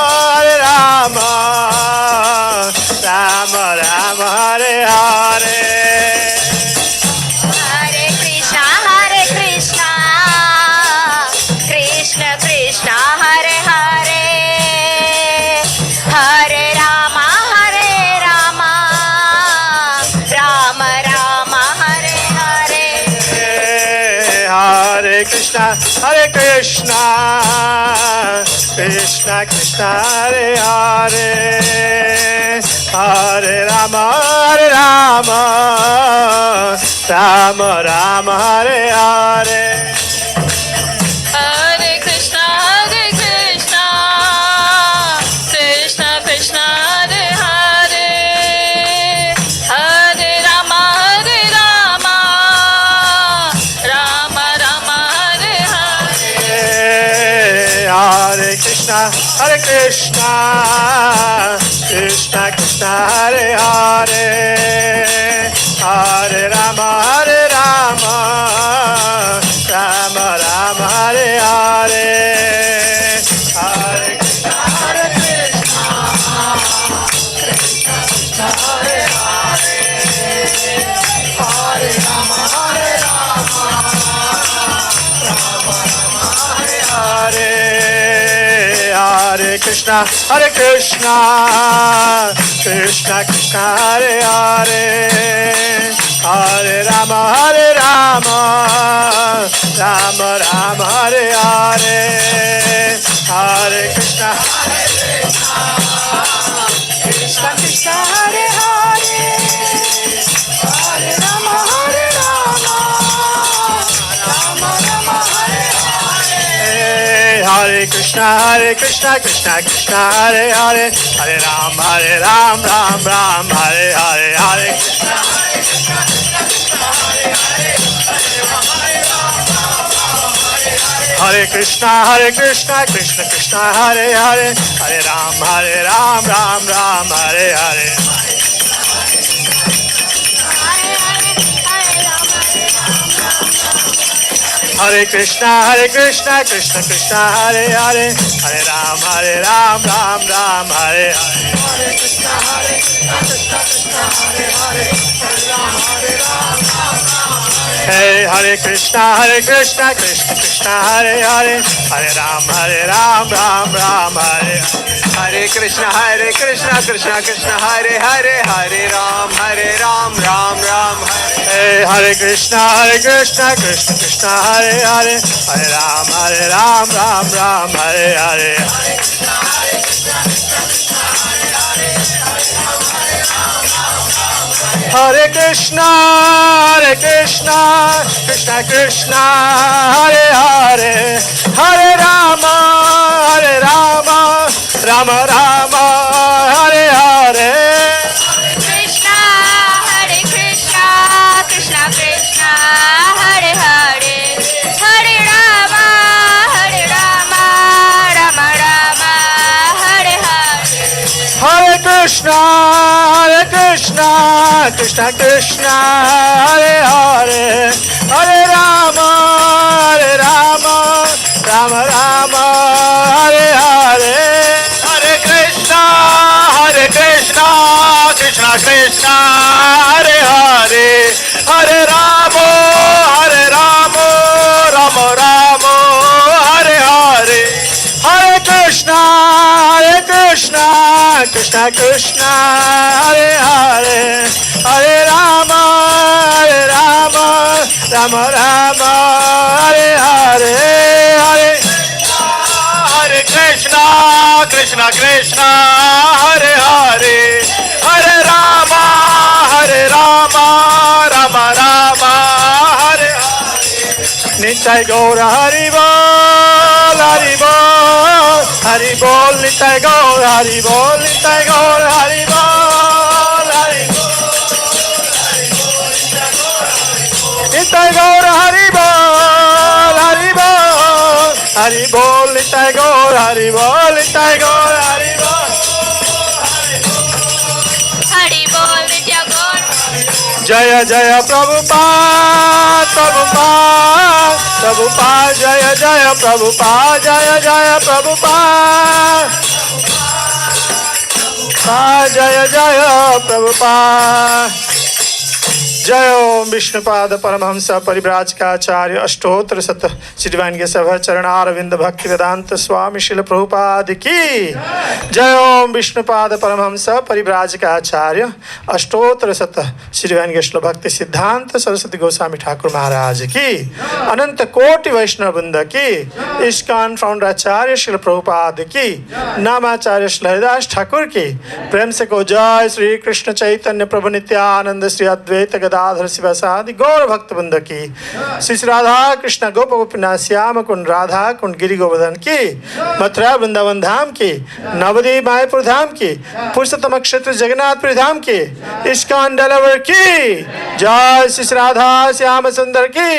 Rama Rama, Hare Hare. Hare Krishna, Krishna Hare Hare, Hare Rama, Rama Rama, Hare Hare. Hare Krishna, Krishna Krishna, Hare Hare, Hare Rama, Rama Rama, Hare Hare. Hare Krishna, Krishna Hare Hare, Hare Rama, Rama Rama, Hare Hare. Hare Krishna, Hare Krishna, Krishna Krishna Hare Hare, Hare Rama, Rama Rama Hare Hare, Hare Krishna, Krishna Krishna Hare Hare, Hare Rama, Rama Rama Hare Hare, Hare Krishna, Krishna Krishna Hare Hare, Hare Ram, Ram Ram Hare Hare, Hare Krishna, Hare Krishna, Krishna Krishna Hare Hare, Hare Ram, Ram Hare Hare. Hare Krishna, Krishna Krishna Hare Hare, Hare Ram, Ram Hare Hare. Hare Krishna, Krishna Krishna Hare Hare, Hare Ram, Ram Hey, Hare Krishna, Krishna Krishna Hare Hare, Hare Ram, Ram Hare Hare. Hare Krishna, Krishna Krishna Hare Hare, Hare Ram, Ram Hare. Hey, Hare Krishna, Krishna Krishna Hare Hare, Hare Ram, Ram Hare Hare. Hare Krishna, Krishna Krishna Hare Hare, Hare Rama, Rama Hare Hare. Hare Krishna, Krishna Krishna Hare Hare, Hare Rama, Rama Hare Hare. Hare Krishna, Krishna Krishna Hare Hare, Hare Rama, Rama Hare Hare. Hare Krishna, Krishna Krishna Hare Hare, Hare Rama, Rama Hare Hare. Hare Krishna, Krishna Krishna Hare Hare, Hare Rama, Rama Hare Hare. Hare Krishna, Krishna Hare Hare, Hare Rama, Rama Hare Hare. Nitai Gaura Hari Bol, Hari Bol, Hari Bol, Nitai Gaura Hari Bol, Nitai Gaura Hari Bol, Hari Bol, Nitai Gaura Hari Bol, Hari Bol, Hari Bol, Nitai Gaura Hari Bol, Nitai Gaura Hari Bol. Hari Bol Nitya Gaur. Jaya Jaya Prabhupada, Prabhupada, Jaya Jaya Prabhupada, Jaya Prabhupada, Jaya Jaya Prabhupada. जय ओम विष्णुपाद परमहंस परिव्राजकाचार्य अष्टोत्तर शत Shri divine के सभा चरणारविंद भक्ति वेदांत स्वामी शिल प्रभुपाद की जय ओम विष्णुपाद परमहंस परिव्राजकाचार्य अष्टोत्तर शत Shri divine के श्री भक्ति सिद्धांत सरस्वती गोस्वामी ठाकुर महाराज की अनंत कोटि वैष्णव वृंद की इस्कॉन फाउंडर आचार्य शिल प्रभुपाद की नामाचार्य श्री हरिदास ठाकुर की प्रेम से को जय श्री कृष्ण चैतन्य प्रभु नित्यानंद श्री अद्वैत गदाधर शिवासादि गौर भक्त वृंद की श्री राधा कृष्ण गोप गोपीनाथ श्याम कुंड राधा कुंड गिरि गोवर्धन की मथुरा वृंदावन धाम की नवदीप मायापुर धाम की पुरुषोत्तम क्षेत्र जगन्नाथपुरी धाम की इस्कॉन डेलावेयर की जय श्री राधा श्याम सुंदर की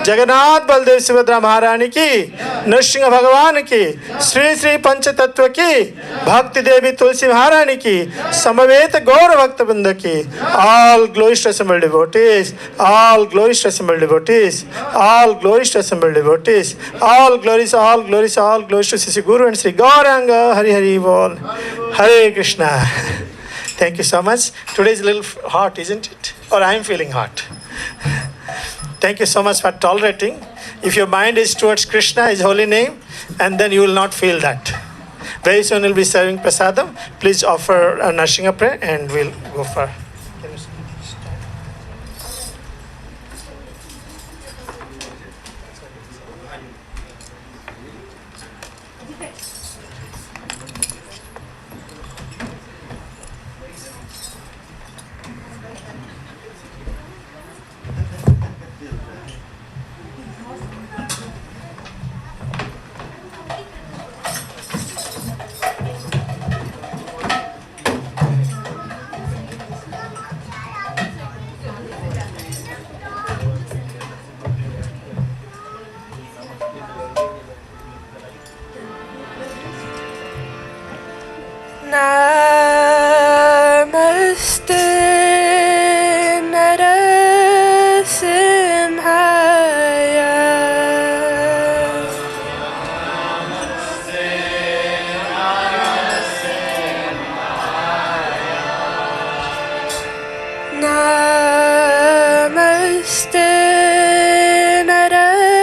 जगन्नाथ बलदेव सुभद्रा महारानी की नरसिंह भगवान की श्री श्री पंचतत्व की भक्ति देवी तुलसी महारानी की समवेत गौर भक्त वृंद की all glories to assembled devotees, all glories to assembled devotees, all glories to assembled devotees, all glories to Sri Guru and Sri Gauranga. Hari Hari Bol. Hare Krishna. Thank you so much. Today is a little hot, isn't it? Or I am feeling hot. Thank you so much for tolerating. If your mind is towards Krishna, His holy name, and then you will not feel that. Very soon we'll be serving prasadam. Please offer a nourishing prayer and we'll go for. Namaste Narasimhaya. Namaste Narasimhaya.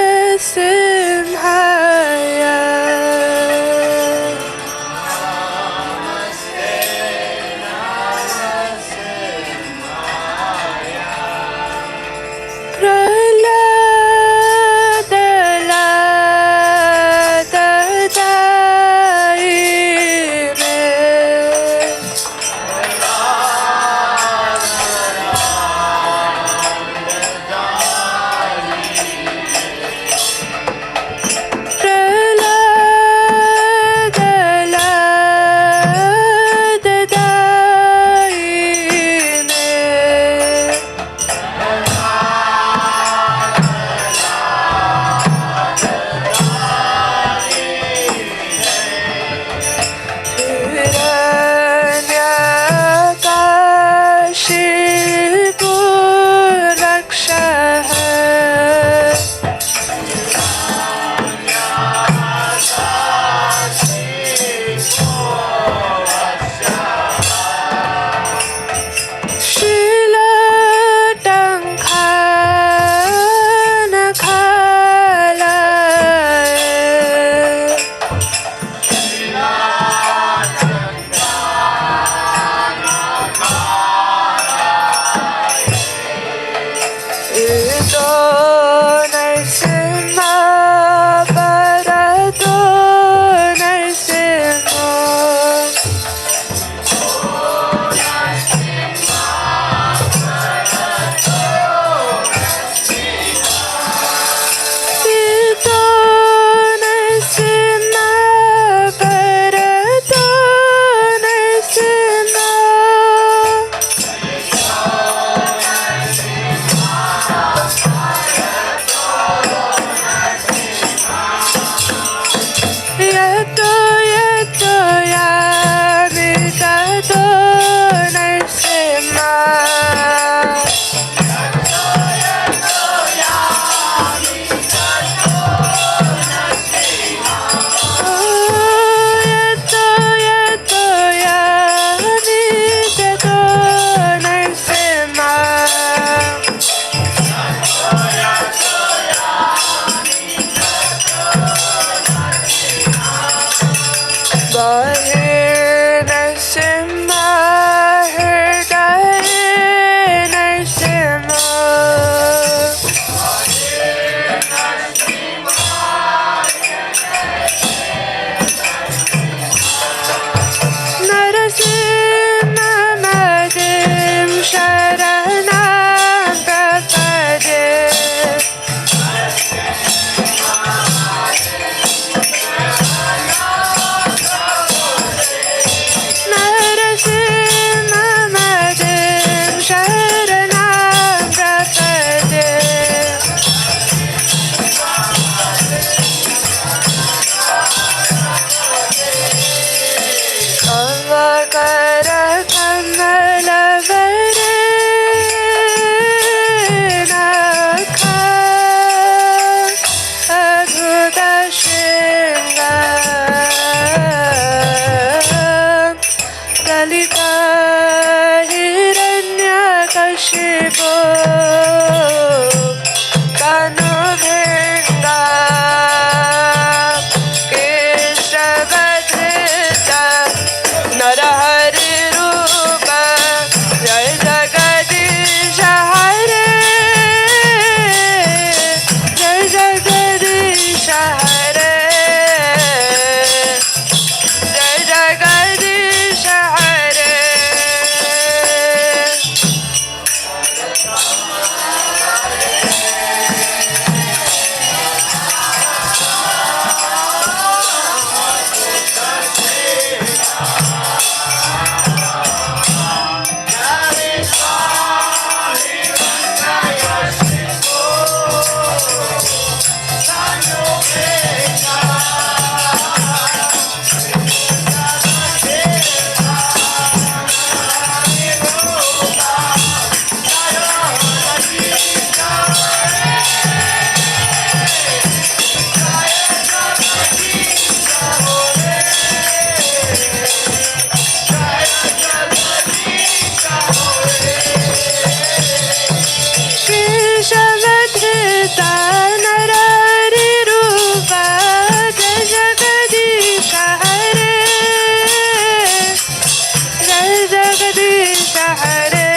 Jai Jagadish Hare,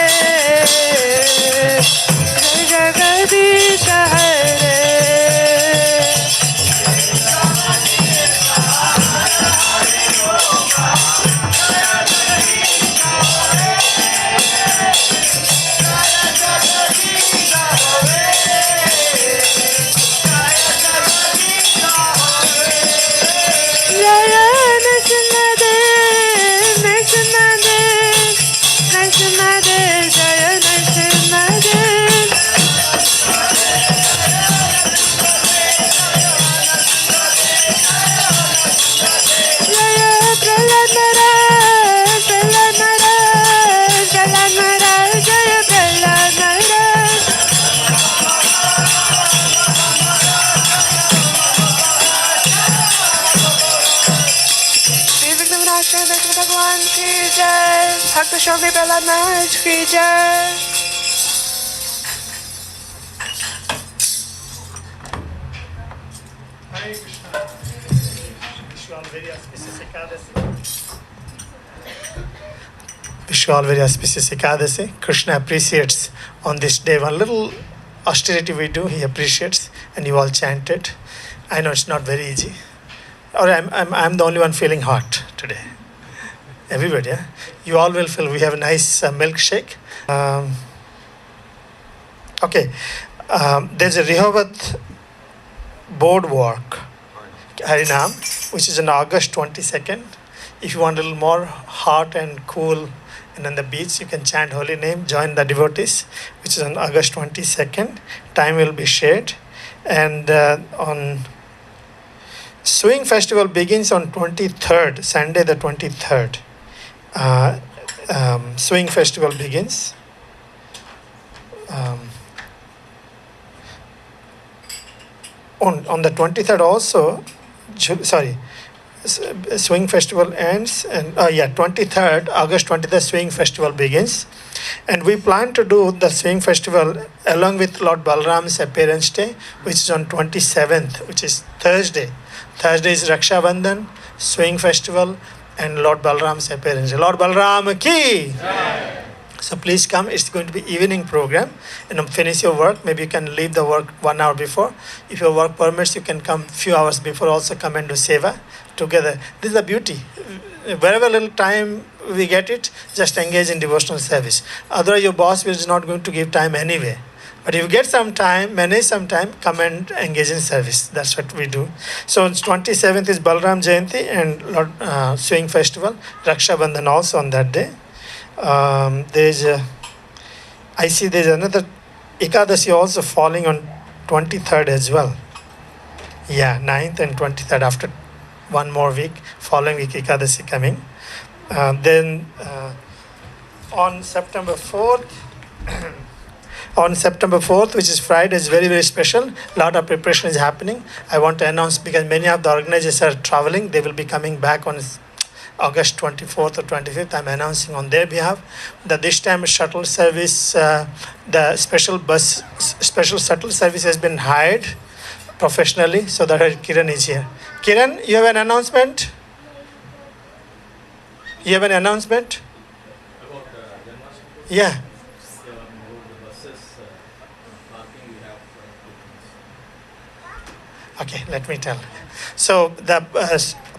Jai Jagadish Hare. भगवान की जय, भक्त शोभी प्रहलाद महाराज की जय। Hare Krishna. Wish you all very auspicious Ekadasi. Wish you all very auspicious Ekadasi. Krishna appreciates on this day one little austerity we do. He appreciates, and you all chant it. I know it's not very easy. Or I'm the only one feeling hot today. Everybody, yeah? You all will feel. We have a nice milkshake. Okay. There's a Rehoboth boardwalk, Harinam, which is on August 22nd. If you want a little more hot and cool and on the beach, you can chant holy name, join the devotees, which is on August 22nd. Time will be shared. And on Swing Festival begins on 23rd, Sunday the 23rd. Swing Festival begins. On the 23rd also, Swing Festival ends, and 23rd, August 23rd, Swing Festival begins. And we plan to do the Swing Festival along with Lord Balram's appearance day, which is on 27th, which is Thursday. Thursday is Raksha Bandhan, Swing Festival, and Lord Balram's appearance. Lord Balram ki! Jai. So please come. It's going to be evening program. And finish your work. Maybe you can leave the work 1 hour before. If your work permits, you can come few hours before. Also come and do seva together. This is the beauty. Wherever little time we get it, just engage in devotional service. Otherwise, your boss is not going to give time anyway. But if you get some time, manage some time, come and engage in service. That's what we do. So 27th is Balram Jayanti and Lord Swing Festival. Raksha Bandhan also on that day. I see there's another Ekadasi also falling on 23rd as well. Yeah, 9th and 23rd after one more week, following week Ekadasi coming. Then on September 4th, on September 4th, which is Friday, is very, very special. A lot of preparation is happening. I want to announce because many of the organizers are traveling. They will be coming back on August 24th or 25th. I'm announcing on their behalf that this time shuttle service, the special shuttle service has been hired professionally. So that Kiran is here. Kiran, you have an announcement? You have an announcement? About Yeah. Okay, let me tell. So the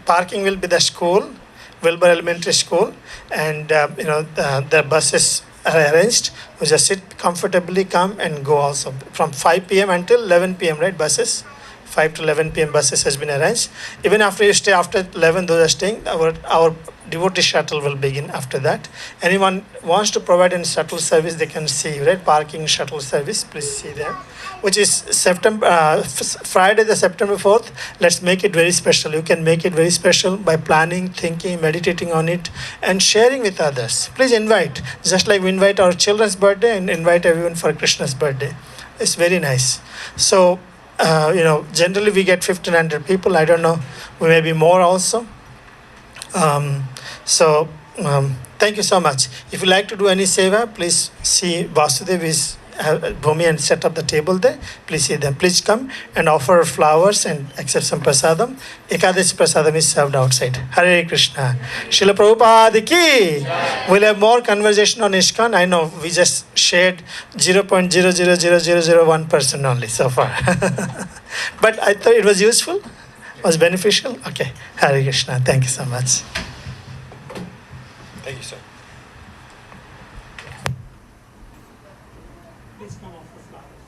parking will be the school, Wilbur Elementary School, and the buses are arranged. You just sit comfortably, come and go also. From 5 p.m. until 11 p.m., right, buses? 5 to 11 p.m. buses has been arranged. Even after you stay after 11, those are staying, our devotee shuttle will begin after that. Anyone wants to provide any shuttle service, they can see, right? Parking shuttle service, please see them. Which is Friday, the September 4th. Let's make it very special. You can make it very special by planning, thinking, meditating on it, and sharing with others. Please invite, just like we invite our children's birthday and invite everyone for Krishna's birthday. It's very nice. So, generally we get 1,500 people. I don't know, we may be more also. Thank you so much. If you like to do any seva, please see Vasudev is Bhumi and set up the table there. Please see them. Please come and offer flowers and accept some prasadam. Ekadashi prasadam is served outside. Hare Krishna. Srila Prabhupada ki. We'll have more conversation on ISKCON. I know we just shared 0.000001% only so far. But I thought it was useful, was beneficial. Okay. Hare Krishna. Thank you so much. Thank you, sir. Please come off the flowers.